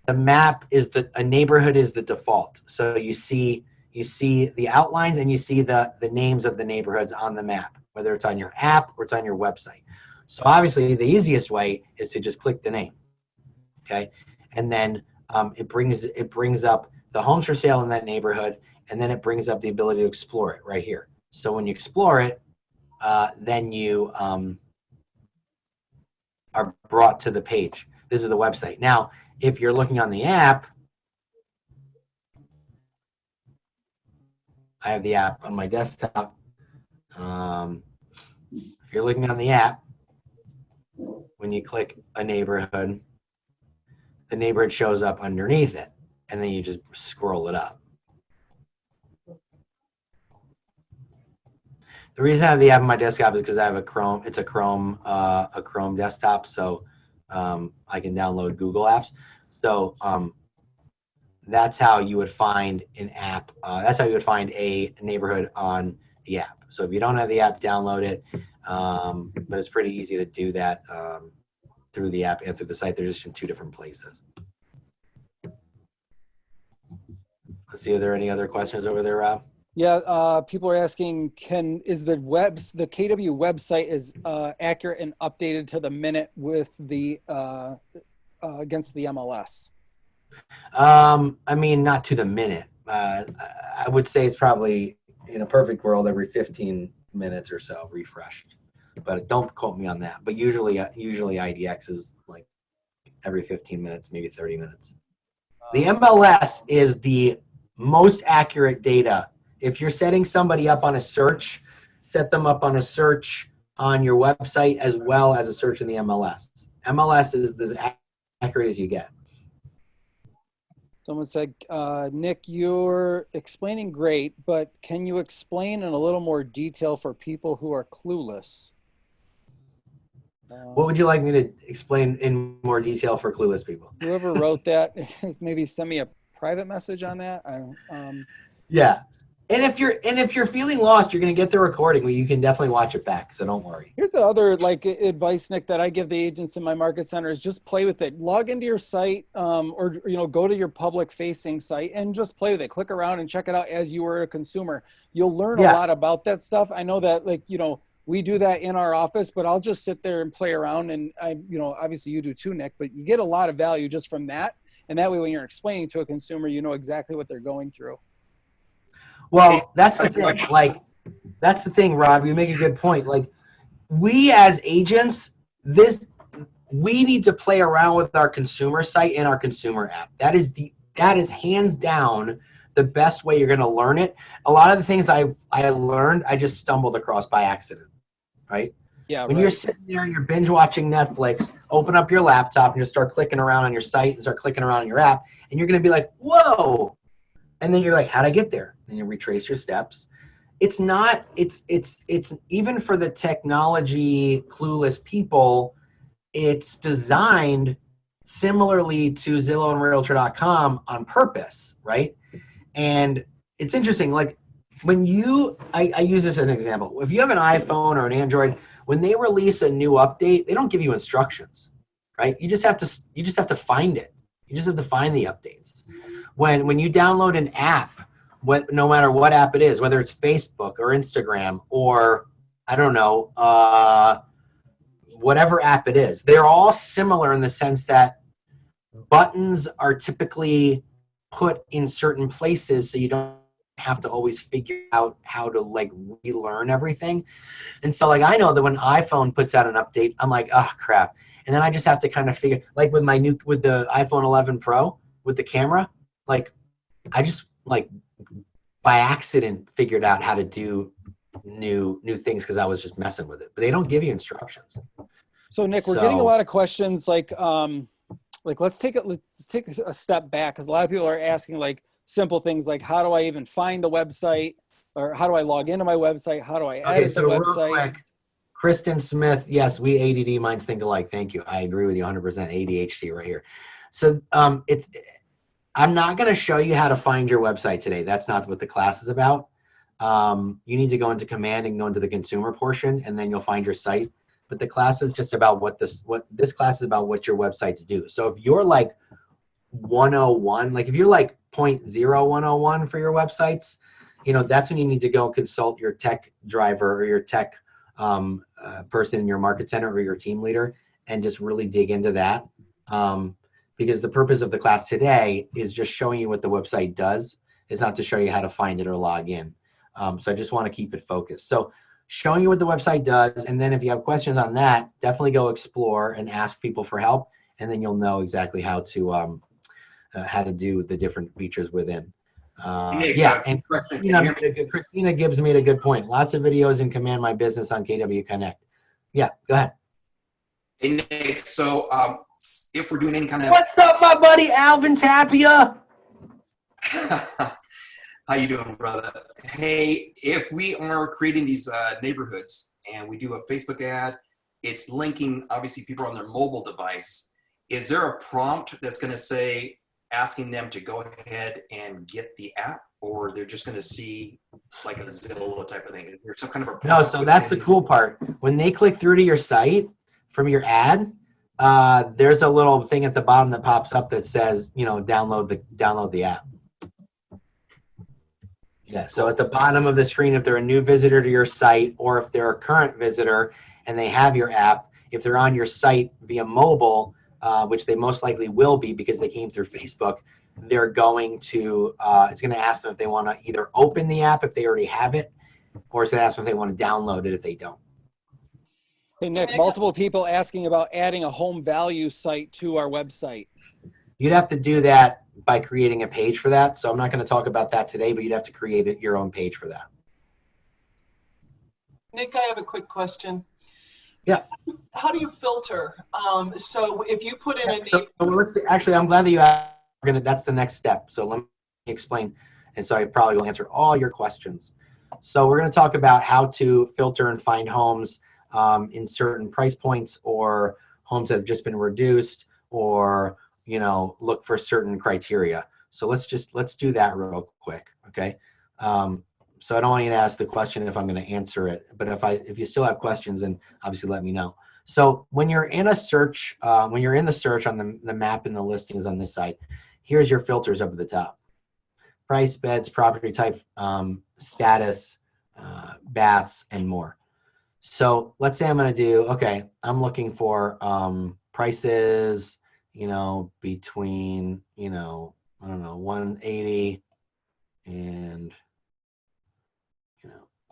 The map is a neighborhood is the default. So you see the outlines and you see the names of the neighborhoods on the map, whether it's on your app or it's on your website. So obviously the easiest way is to just click the name, okay? And then it brings up the homes for sale in that neighborhood, and then it brings up the ability to explore it right here. So when you explore it, then you are brought to the page. This is the website. Now, if you're looking on the app, I have the app on my desktop. If you're looking on the app, when you click a neighborhood, the neighborhood shows up underneath it, and then you just scroll it up. The reason I have the app on my desktop is because I have a Chrome. It's a Chrome desktop, so I can download Google Apps. So that's how you would find an app. That's how you would find a neighborhood on the app. So if you don't have the app, download it. But it's pretty easy to do that through the app and through the site. They're just in two different places. Let's see, are there any other questions over there, Rob? Yeah, people are asking, is the KW website is accurate and updated to the minute with the against the MLS? I mean, not to the minute. I would say it's probably, in a perfect world, every 15 minutes or so refreshed. But don't quote me on that. But usually IDX is like every 15 minutes, maybe 30 minutes. The MLS is the most accurate data. If you're setting somebody up on a search, set them up on a search on your website as well as a search in the MLS. MLS is as accurate as you get. Someone said, Nick, you're explaining great, but can you explain in a little more detail for people who are clueless? What would you like me to explain in more detail for clueless people? Whoever wrote that, maybe send me a private message on that. Yeah. And if you're feeling lost, you're going to get the recording where you can definitely watch it back. So don't worry. Here's the other advice, Nick, that I give the agents in my market center is just play with it. Log into your site or go to your public facing site and just play with it. Click around and check it out as you were a consumer. You'll learn a lot about that stuff. I know that we do that in our office, but I'll just sit there and play around. And obviously you do too, Nick, but you get a lot of value just from that. And that way, when you're explaining to a consumer, you know exactly what they're going through. Well, that's the thing. That's the thing, Rob. You make a good point. Like, we as agents, we need to play around with our consumer site and our consumer app. That is hands down the best way you're going to learn it. A lot of the things I learned, I just stumbled across by accident, right? Yeah. When you're sitting there and you're binge watching Netflix, open up your laptop and you start clicking around on your site and start clicking around on your app, and you're going to be like, whoa. And then you're like, how'd I get there? And you retrace your steps. It's even for the technology clueless people, it's designed similarly to Zillow and Realtor.com on purpose, right? And it's interesting, like when I use this as an example. If you have an iPhone or an Android, when they release a new update, they don't give you instructions, right? You just have to find it. You just have to find the updates. When you download an app, no matter what app it is, whether it's Facebook or Instagram or I don't know, whatever app it is, they're all similar in the sense that buttons are typically put in certain places so you don't have to always figure out how to like relearn everything. And so like I know that when iPhone puts out an update, I'm like, oh crap. And then I just have to kind of figure, like with the iPhone 11 Pro with the camera, like I just like by accident figured out how to do new things because I was just messing with it. But they don't give you instructions. So Nick, we're getting a lot of questions like let's take a step back, because a lot of people are asking like simple things like how do I even find the website, or how do I log into my website? How do I edit the website? Real quick, Kristen Smith, yes, we ADD minds think alike. Thank you. I agree with you 100%. ADHD right here. So I'm not going to show you how to find your website today. That's not what the class is about. You need to go into command and go into the consumer portion, and then you'll find your site. But the class is just about what this class is about, what your websites do. So if you're like 101, like if you're like 0.0101 for your websites, that's when you need to go consult your tech driver or your tech person in your market center or your team leader and just really dig into that. Because the purpose of the class today is just showing you what the website does. It's not to show you how to find it or log in. So I just want to keep it focused. So showing you what the website does, and then if you have questions on that, definitely go explore and ask people for help, and then you'll know exactly how to do the different features within. Nick, and Christina Gibbs made a good point. Lots of videos in Command My Business on KW Connect. Yeah, go ahead. Hey Nick, so if we're doing any kind of What's up, my buddy Alvin Tapia? How you doing, brother? Hey, if we are creating these neighborhoods and we do a Facebook ad, it's linking obviously people on their mobile device. Is there a prompt that's going to say, asking them to go ahead and get the app, or they're just going to see like a Zillow type of thing? Is there some kind of a prompt? No, so that's the cool part. When they click through to your site from your ad, there's a little thing at the bottom that pops up that says, download the app. Yeah, so at the bottom of the screen, if they're a new visitor to your site, or if they're a current visitor and they have your app, if they're on your site via mobile, which they most likely will be because they came through Facebook, they're going to, it's going to ask them if they want to either open the app if they already have it, or it's going to ask them if they want to download it if they don't. Hey Nick, multiple people asking about adding a home value site to our website. You'd have to do that by creating a page for that. So I'm not going to talk about that today, but you'd have to create your own page for that. Nick, I have a quick question. Yeah. How do you filter? So if you put in actually, I'm glad that you asked. That's the next step. So let me explain. And so I probably will answer all your questions. So we're going to talk about how to filter and find homes in certain price points, or homes that have just been reduced, or look for certain criteria. So let's do that real quick, okay? So I don't want you to ask the question if I'm going to answer it, but if you still have questions, then obviously let me know. So when you're in a search, when you're in the search on the map and the listings on this side, here's your filters up at the top: price, beds, property type, status, baths, and more. So let's say I'm going to do, okay, I'm looking for prices, between, I don't know, 180 and,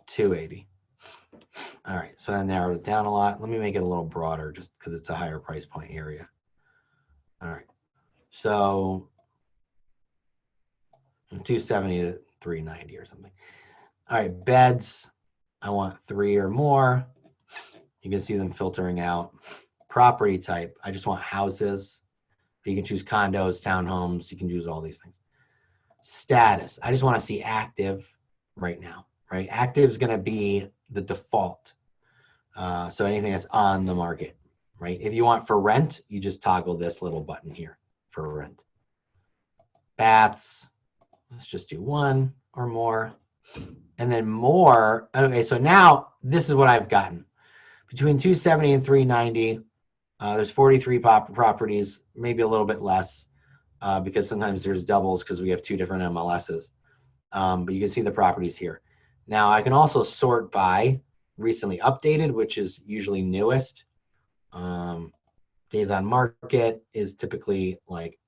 280. All right, so I narrowed it down a lot. Let me make it a little broader just because it's a higher price point area. All right, so 270 to 390 or something. All right, beds, I want 3 or more. You can see them filtering out. Property type, I just want houses. You can choose condos, townhomes, you can choose all these things. Status, I just want to see active right now, right? Active is going to be the default. So anything that's on the market. right? If you want for rent, you just toggle this little button here for rent. Baths, let's just do 1 or more. And then more, okay, so now this is what I've gotten. Between 270 and 390, there's 43 properties, maybe a little bit less, because sometimes there's doubles because we have 2 different MLSs. But you can see the properties here. Now I can also sort by recently updated, which is usually newest. Days on market is typically like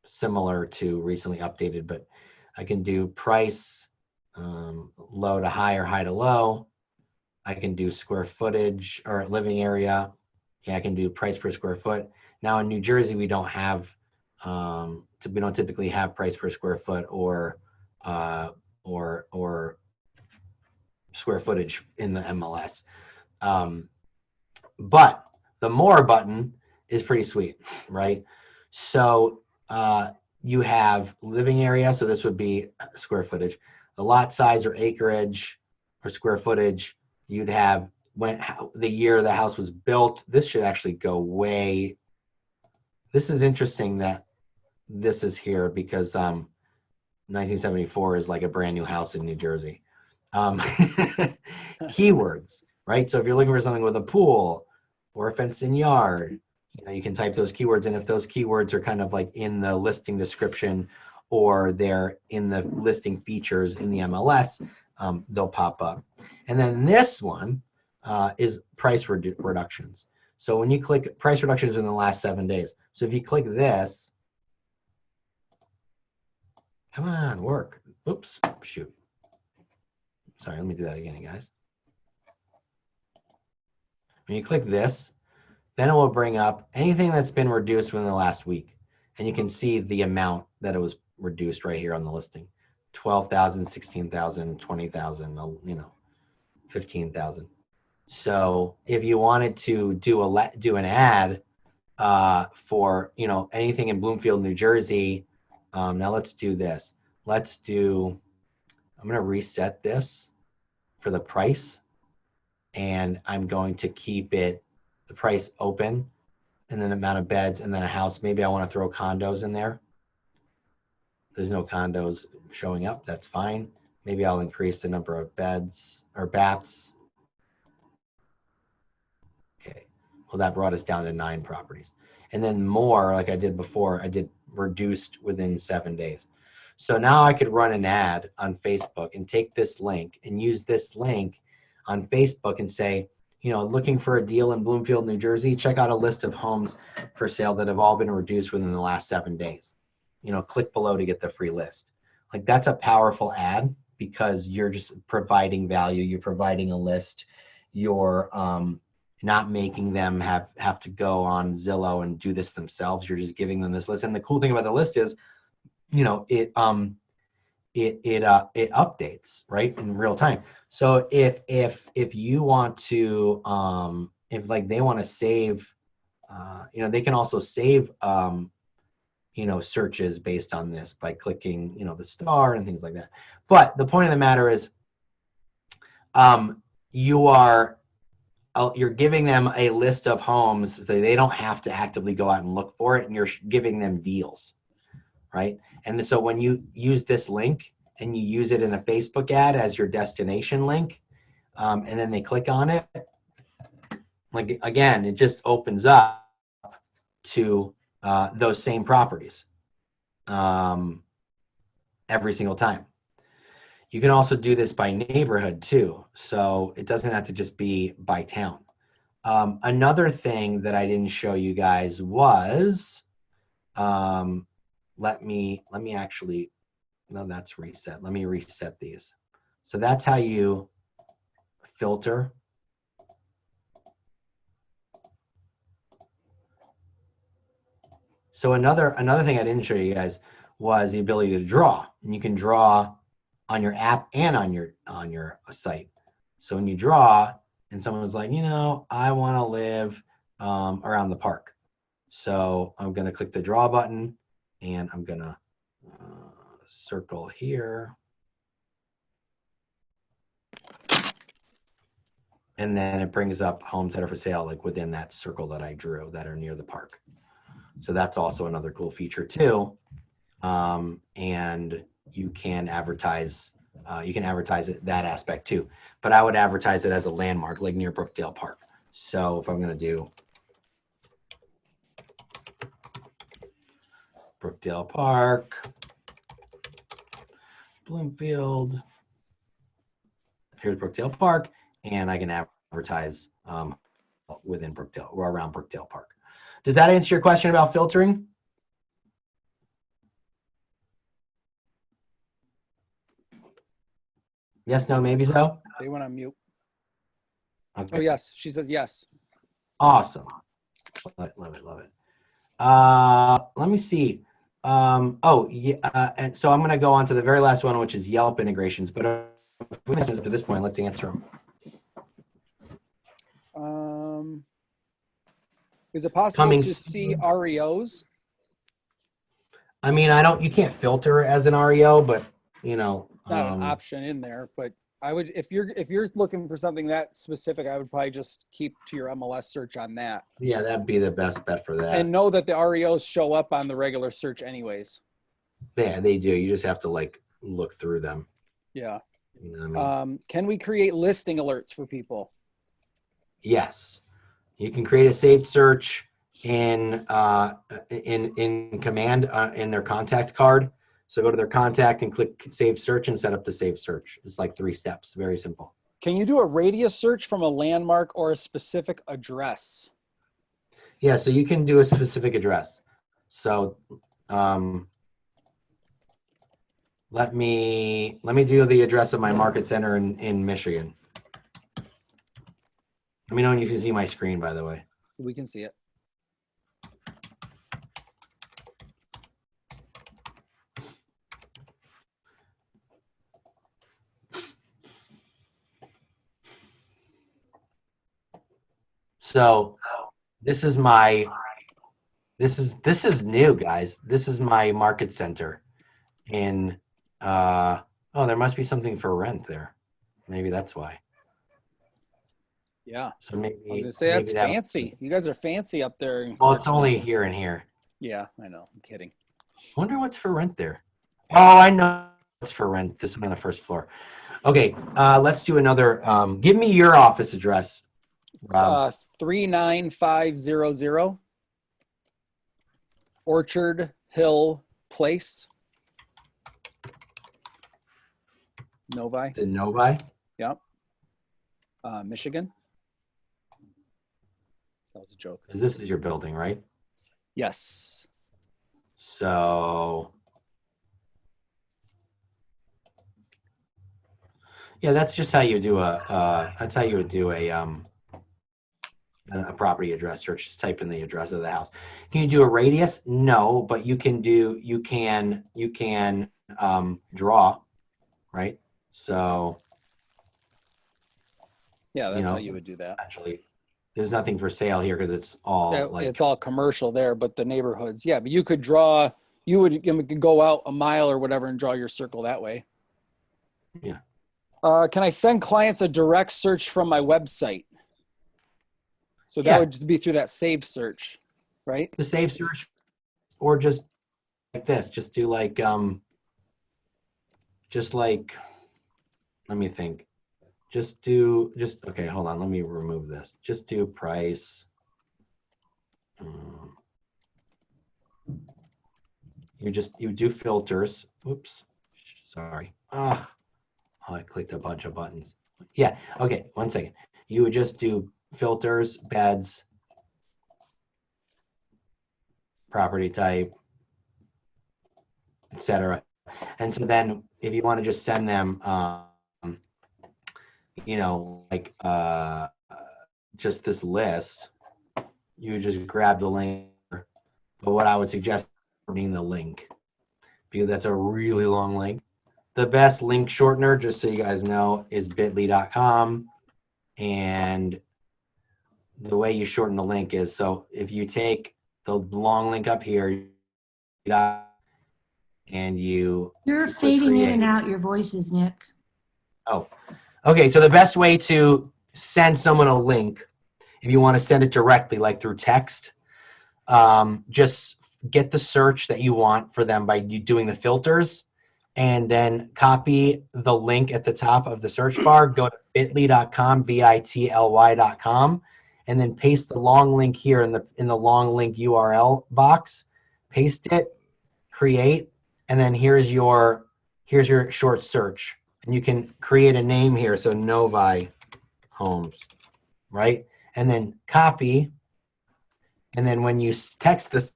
similar to recently updated, but I can do price, low to high or high to low. I can do square footage or living area. Yeah, I can do price per square foot. Now in New Jersey, we don't have, we don't typically have price per square foot or square footage in the MLS. But the more button is pretty sweet, right? So you have living area, so this would be square footage. The lot size or acreage or square footage, you'd have the year the house was built. This should actually go way. This is interesting that this is here because 1974 is like a brand new house in New Jersey. Keywords, right? So if you're looking for something with a pool or a fenced-in yard, you can type those keywords, and if those keywords are kind of like in the listing description or they're in the listing features in the MLS, they'll pop up. And then this one is price reductions. So when you click price reductions in the last 7 days, so if you click this, come on, work. Oops, shoot. Sorry, let me do that again, guys. When you click this, then it will bring up anything that's been reduced within the last week. And you can see the amount that it was reduced right here on the listing. 12,000, 16,000, 20,000, 15,000. So if you wanted to do an ad for anything in Bloomfield, New Jersey, now let's do this. I'm going to reset this for the price, and I'm going to keep the price open, and then the amount of beds, and then a house. Maybe I want to throw condos in there. There's no condos showing up. That's fine. Maybe I'll increase the number of beds or baths. Okay. Well, that brought us down to 9 properties. And then more, like I did before, I did reduced within 7 days. So now I could run an ad on Facebook and take this link and use this link on Facebook and say, looking for a deal in Bloomfield, New Jersey, check out a list of homes for sale that have all been reduced within the last 7 days. Click below to get the free list. Like, that's a powerful ad because you're just providing value. You're providing a list. You're not making them have to go on Zillow and do this themselves. You're just giving them this list. And the cool thing about the list is, it updates right in real time. So if you want to if like they want to save, they can also save searches based on this by clicking the star and things like that. But the point of the matter is, you're giving them a list of homes so they don't have to actively go out and look for it, and you're giving them deals, right? And so when you use this link and you use it in a Facebook ad as your destination link, and then they click on it, like, again, it just opens up to those same properties every single time. You can also do this by neighborhood too, so it doesn't have to just be by town. Another thing that I didn't show you guys was, let me actually, no, that's reset. Let me reset these. So that's how you filter. So another thing I didn't show you guys was the ability to draw. And you can draw on your app and on your site. So when you draw and someone's like, I want to live around the park. So I'm going to click the draw button, and I'm going to circle here. And then it brings up homes that are for sale, like within that circle that I drew that are near the park. So that's also another cool feature too. And you can advertise it, that aspect too. But I would advertise it as a landmark, like near Brookdale Park. So if I'm going to do Brookdale Park, Bloomfield, here's Brookdale Park, and I can advertise within Brookdale or around Brookdale Park. Does that answer your question about filtering? Yes, no, maybe so? They went on mute. Okay. Oh, yes. She says yes. Awesome. Love it, love it. Let me see. And so I'm going to go on to the very last one, which is Yelp integrations. But if we mentioned up to this point, let's answer them. Is it possible Coming to see REOs? I mean, you can't filter as an REO, but you know, Not an option in there, but I would, if you're looking for something that specific, I would probably just keep to your MLS search on that. Yeah, that'd be the best bet for that. And know that the REOs show up on the regular search anyways. Yeah, they do. You just have to like look through them. Yeah. You know what I mean? Can we create listing alerts for people? Yes. You can create a saved search in command in their contact card. So go to their contact and click save search and set up the save search. It's like 3 steps, very simple. Can you do a radius search from a landmark or a specific address? Yeah, so you can do a specific address. So let me do the address of my market center in Michigan. Let me know when you can see my screen, by the way. We can see it. So this is new, guys. This is my market center in oh, there must be something for rent there. Maybe that's why. Yeah. So maybe I was gonna say that's fancy. You guys are fancy up there. Well, it's only here and here. Yeah, I know. I'm kidding. I wonder what's for rent there. Oh, I know what's for rent. This is on the first floor. Okay, let's do another. Give me your office address, Rob. 39500 Orchard Hill Place, Novi. The Novi. Yep. Michigan. That was a joke. This is your building, right? Yes. So, yeah, that's just how you do that's how you would do a property address search. Just type in the address of the house. Can you do a radius? No, but you can draw, right? So, yeah, that's how you would do that. Actually, there's nothing for sale here because it's all it's all commercial there, but the neighborhoods, yeah. But you could draw. You could go out a mile or whatever and draw your circle that way. Yeah. Can I send clients a direct search from my website? So that would be through that save search, right? The save search, or just like this. Just do like let me think. Okay, hold on. Let me remove this. Just do price. You do filters. Oops. Sorry. Oh, I clicked a bunch of buttons. Yeah. Okay. 1 second. You would just do filters, beds, property type, etc. And so then if you want to just send them, just this list, you just grab the link. But what I would suggest is shortening the link because that's a really long link. The best link shortener, just so you guys know, is bit.ly.com. And the way you shorten the link is, so if you take the long link up here and You're fading in and out your voices, Nick. Oh, okay. So the best way to send someone a link, if you want to send it directly, like through text, just get the search that you want for them by you doing the filters, and then copy the link at the top of the search bar, go to bit.ly.com, bitly.com, and then paste the long link here in the long link URL box, paste it, create, and then here's your short search. And you can create a name here, so Novi Homes, right? And then copy, and then when you text this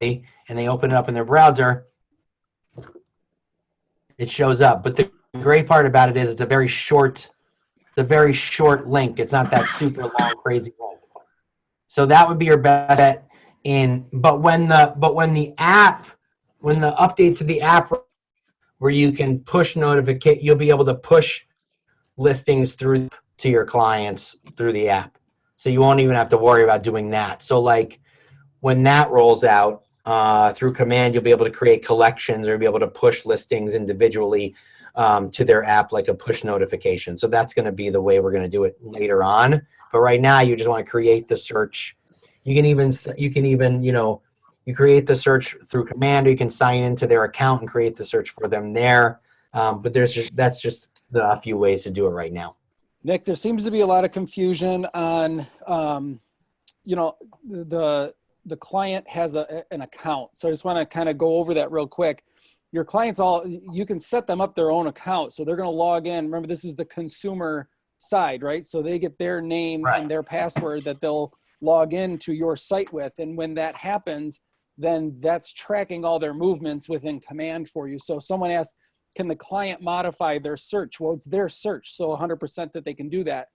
and they open it up in their browser, it shows up. But the great part about it is it's a very short link. It's not that super long, crazy link. So that would be your best bet. But when the update to the app where you can push notification, you'll be able to push listings through to your clients through the app. So you won't even have to worry about doing that. So like when that rolls out through command, you'll be able to create collections or be able to push listings individually to their app like a push notification. So that's going to be the way we're going to do it later on. But right now, you just want to create the search. You can even you create the search through command, or you can sign into their account and create the search for them there. But that's just a few ways to do it right now. Nick, there seems to be a lot of confusion on, the client has an account. So I just want to kind of go over that real quick. Your clients you can set them up their own account. So they're going to log in. Remember, this is the consumer side, right? So they get their name and their password that they'll log into your site with. And when that happens, then that's tracking all their movements within command for you. So someone asked, can the client modify their search? Well, it's their search, so 100% that they can do that.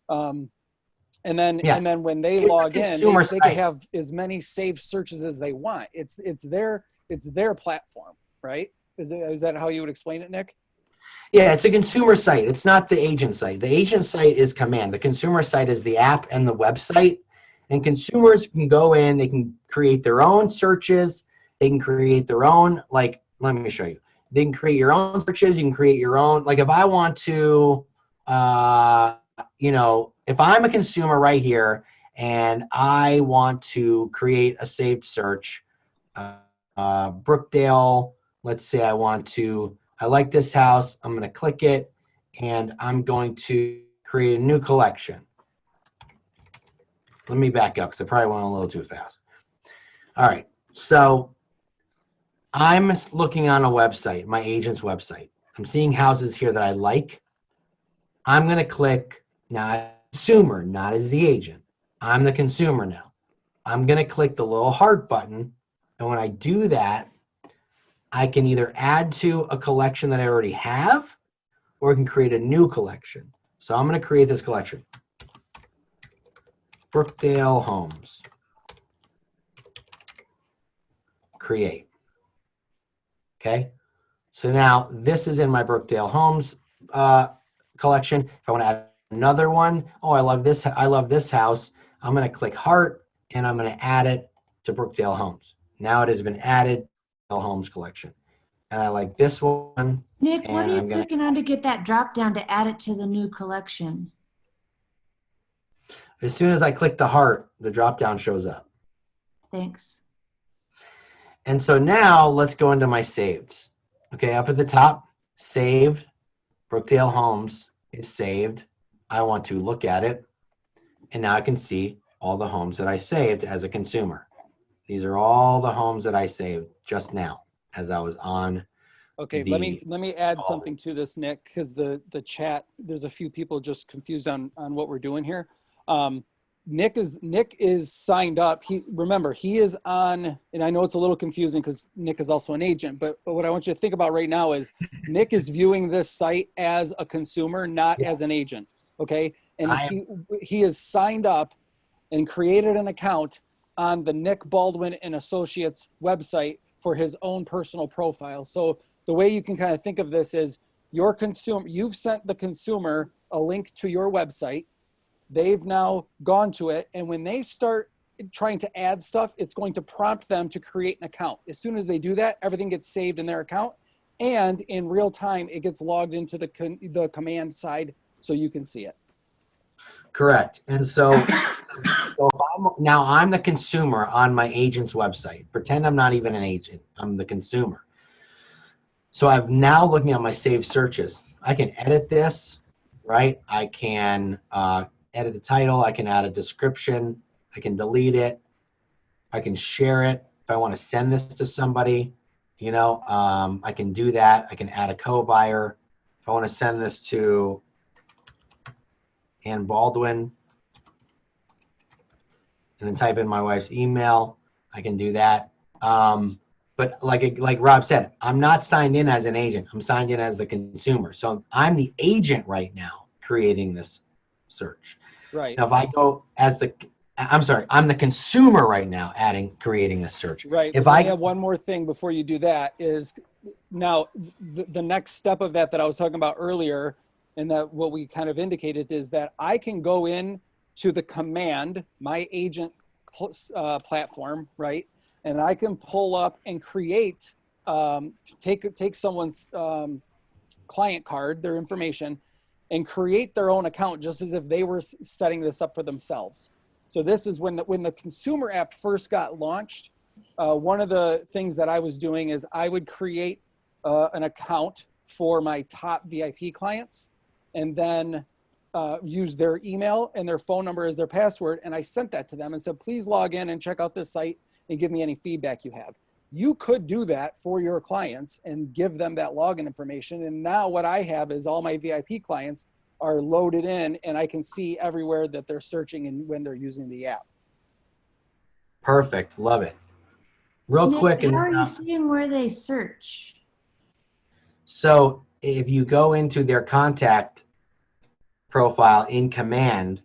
And then when they log in, they can have as many saved searches as they want. It's their platform, right? Is that how you would explain it, Nick? Yeah, it's a consumer site. It's not the agent site. The agent site is command. The consumer site is the app and the website. And consumers can go in, they can create their own searches. They can create their own, let me show you. They can create your own searches. You can create your own, if I want to, if I'm a consumer right here and I want to create a saved search, Brookdale, let's say I like this house, I'm going to click it, and I'm going to create a new collection. Let me back up because I probably went a little too fast. All right, so I'm looking on a website, my agent's website. I'm seeing houses here that I like. I'm going to click, now as a consumer, not as the agent. I'm the consumer now. I'm going to click the little heart button, and when I do that, I can either add to a collection that I already have, or I can create a new collection. So I'm going to create this collection. Brookdale Homes. Create. Okay. So now this is in my Brookdale Homes collection. If I want to add another one, I love this house. I'm going to click heart, and I'm going to add it to Brookdale Homes. Now it has been added to the Homes collection. And I like this one. Nick, what are you clicking on to get that drop down to add it to the new collection? As soon as I click the heart, the drop down shows up. Thanks. And so now let's go into my saveds. Okay, up at the top, saved. Brookdale Homes is saved. I want to look at it. And now I can see all the homes that I saved as a consumer. These are all the homes that I saved just now as I was on. Okay, let me add something to this, Nick, because the chat, there's a few people just confused on what we're doing here. Nick is signed up. He is on, and I know it's a little confusing because Nick is also an agent, but what I want you to think about right now is Nick is viewing this site as a consumer, not as an agent. Okay. And he is signed up and created an account on the Nick Baldwin and Associates website for his own personal profile. So the way you can kind of think of this is you've sent the consumer a link to your website. They've now gone to it, and when they start trying to add stuff, it's going to prompt them to create an account. As soon as they do that, everything gets saved in their account, and in real time, it gets logged into the command side so you can see it. Correct. And so, now I'm the consumer on my agent's website. Pretend I'm not even an agent. I'm the consumer. So I've now looking at my saved searches. I can edit this, right? I can edit the title. I can add a description. I can delete it. I can share it. If I want to send this to somebody, I can do that. I can add a co-buyer. If I want to send this to Ann Baldwin and then type in my wife's email, I can do that. But like Rob said, I'm not signed in as an agent. I'm signed in as the consumer. So I'm the agent right now creating this search. Right. Now, if I go as I'm the consumer right now creating this search. Right. If I have one more thing before you do that is now the next step of that I was talking about earlier, and that what we kind of indicated is that I can go in to the command, my agent platform, right? And I can pull up and create, take someone's client card, their information, and create their own account just as if they were setting this up for themselves. So this is when the consumer app first got launched. One of the things that I was doing is I would create an account for my top VIP clients, and then use their email and their phone number as their password. And I sent that to them and said, please log in and check out this site and give me any feedback you have. You could do that for your clients and give them that login information. And now what I have is all my VIP clients are loaded in, and I can see everywhere that they're searching and when they're using the app. Perfect. Love it. Real Nick, quick. how are you seeing where they search? So if you go into their contact profile in command,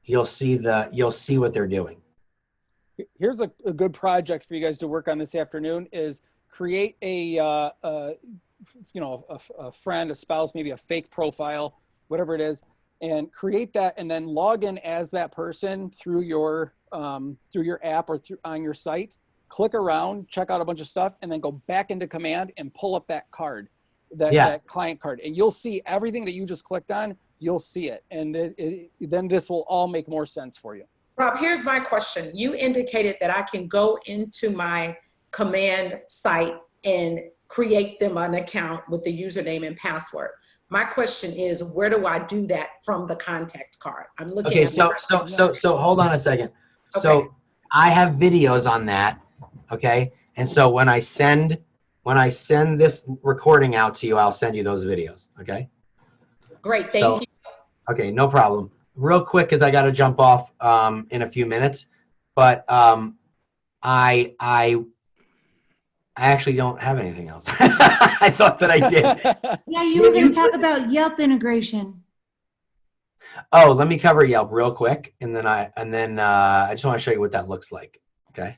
you'll see what they're doing. Here's a good project for you guys to work on this afternoon is create a friend, a spouse, maybe a fake profile, whatever it is, and create that and then log in as that person through your app or on your site. Click around, check out a bunch of stuff, and then go back into command and pull up that card, that client card. And you'll see everything that you just clicked on, you'll see it. And then this will all make more sense for you. Rob, here's my question. You indicated that I can go into my command site and create them an account with the username and password. My question is, where do I do that from the contact card? I'm looking okay, at so hold on a second. Okay. So I have videos on that, okay? And so when I send this recording out to you, I'll send you those videos, okay? Great, thank you. Okay, no problem. Real quick, because I got to jump off in a few minutes, but I actually don't have anything else. I thought that I did. Yeah, you were going to talk about Yelp integration. Oh, let me cover Yelp real quick, and then I just want to show you what that looks like. Okay,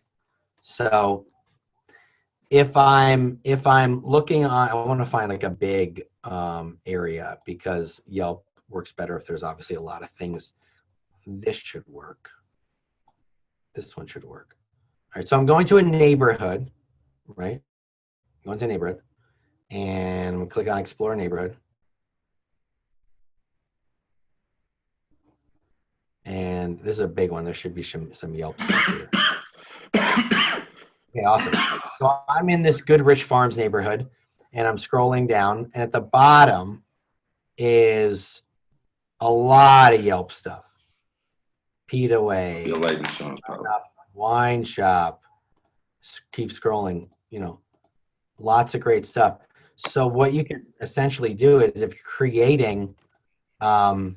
so if I'm looking on, I want to find like a big area because Yelp works better if there's obviously a lot of things. This should work. This one should work. All right, so I'm going to a neighborhood, right? Going to neighborhood, and I'm gonna click on Explore Neighborhood. And this is a big one. There should be some Yelp stuff here. Okay, awesome. So I'm in this Goodrich Farms neighborhood, and I'm scrolling down, and at the bottom is a lot of Yelp stuff. Pita Way, wine shop. Keep scrolling. Lots of great stuff. So what you can essentially do is if you're creating a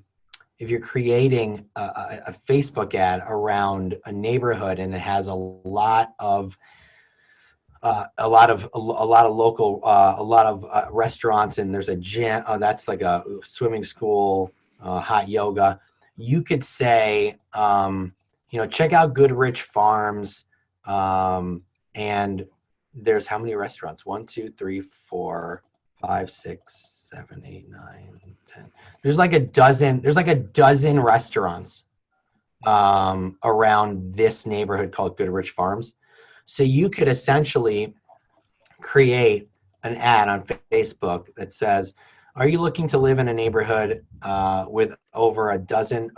Facebook ad around a neighborhood and it has a lot of local restaurants, and there's a gym, that's like a swimming school, hot yoga, you could say check out Goodrich Farms, and there's how many restaurants? 1, 2, 3, 4, 5, 6, 7, 8, 9, 10. There's like a dozen restaurants around this neighborhood called Goodrich Farms. So you could essentially create an ad on Facebook that says, Are you looking to live in a neighborhood with over a dozen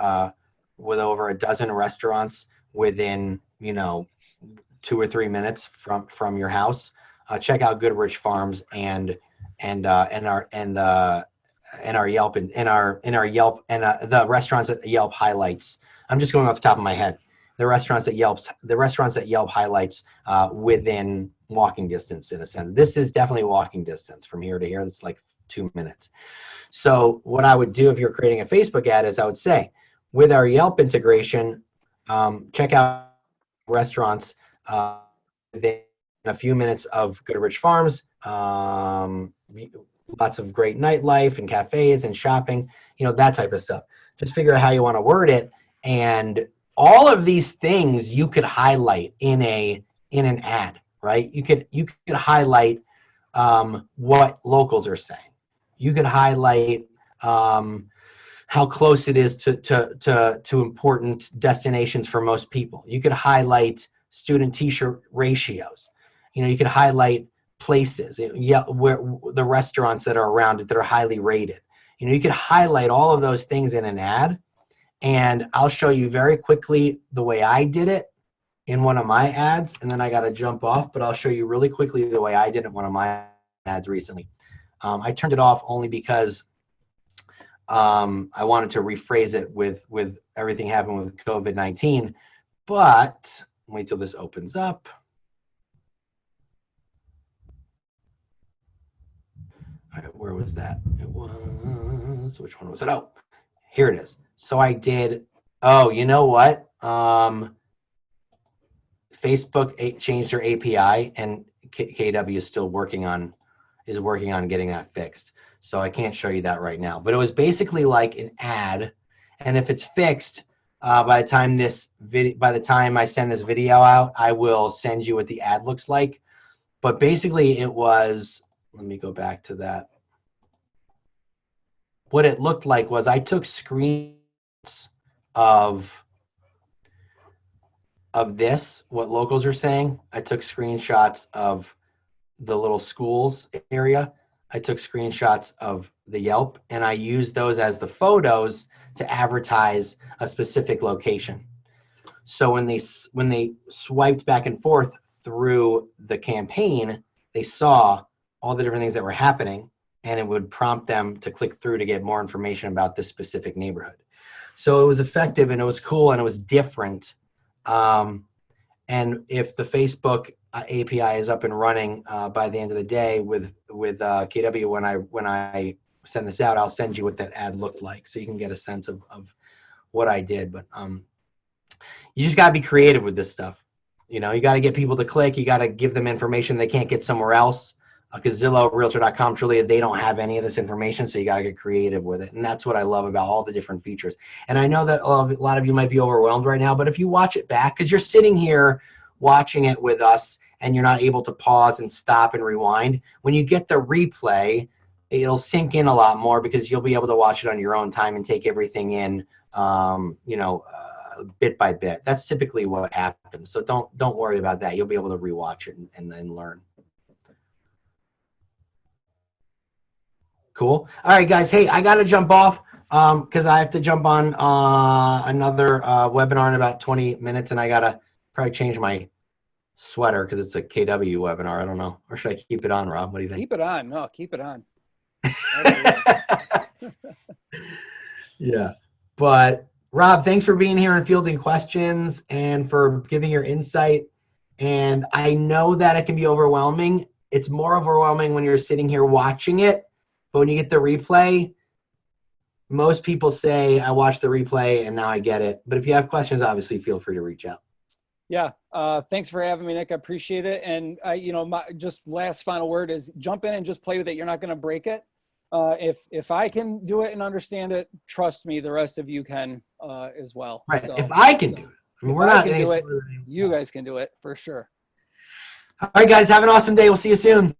restaurants within 2 or 3 minutes from your house? Check out Goodrich Farms and our Yelp and our Yelp and the restaurants that Yelp highlights. I'm just going off the top of my head. The restaurants that Yelp highlights within walking distance, in a sense. This is definitely walking distance from here to here. That's like 2 minutes. So what I would do if you're creating a Facebook ad is I would say, with our Yelp integration, check out restaurants within a few minutes of Goodrich Farms. Lots of great nightlife and cafes and shopping, that type of stuff. Just figure out how you want to word it. And all of these things you could highlight in an ad, right? You could highlight what locals are saying. You could highlight how close it is to important destinations for most people. You could highlight student teacher ratios. You could highlight places, where the restaurants that are around it that are highly rated. You could highlight all of those things in an ad, and I'll show you very quickly the way I did it in one of my ads, and then I got to jump off, but I'll show you really quickly the way I did it in one of my ads recently. I turned it off only because I wanted to rephrase it with everything happening with COVID-19, but wait till this opens up. All right, where was that? It was, which one was it? Oh, here it is. So I did, you know what? Facebook changed their API, and KW is still working on getting that fixed. So I can't show you that right now. But it was basically like an ad, and if it's fixed, by the time I send this video out, I will send you what the ad looks like. But basically, it was. Let me go back to that. What it looked like was I took screenshots of this, what locals are saying. I took screenshots of the little schools area. I took screenshots of the Yelp, and I used those as the photos to advertise a specific location. So when they swiped back and forth through the campaign, they saw all the different things that were happening, and it would prompt them to click through to get more information about this specific neighborhood. So it was effective, and it was cool, and it was different. And if the Facebook API is up and running by the end of the day with KW, when I send this out, I'll send you what that ad looked like, so you can get a sense of what I did. But you just got to be creative with this stuff. You got to get people to click. You got to give them information they can't get somewhere else. Because Zillow, Realtor.com, truly, they don't have any of this information, so you got to get creative with it. And that's what I love about all the different features. And I know that a lot of you might be overwhelmed right now, but if you watch it back, because you're sitting here watching it with us and you're not able to pause and stop and rewind, when you get the replay, it'll sink in a lot more because you'll be able to watch it on your own time and take everything in, bit by bit. That's typically what happens. So don't worry about that. You'll be able to rewatch it and then learn. Cool. All right, guys. Hey, I got to jump off because I have to jump on another webinar in about 20 minutes, and I got to probably change my sweater because it's a KW webinar. I don't know. Or should I keep it on, Rob? What do you think? Keep it on. No, keep it on. Yeah. But, Rob, thanks for being here and fielding questions and for giving your insight. And I know that it can be overwhelming. It's more overwhelming when you're sitting here watching it. But when you get the replay, most people say, I watched the replay and now I get it. But if you have questions, obviously feel free to reach out. Yeah. Thanks for having me, Nick. I appreciate it. And my just last final word is jump in and just play with it. You're not going to break it. If I can do it and understand it, trust me, the rest of you can as well. Right. So, if I can do it. I mean, we're not going to do it. You guys can do it for sure. All right, guys. Have an awesome day. We'll see you soon.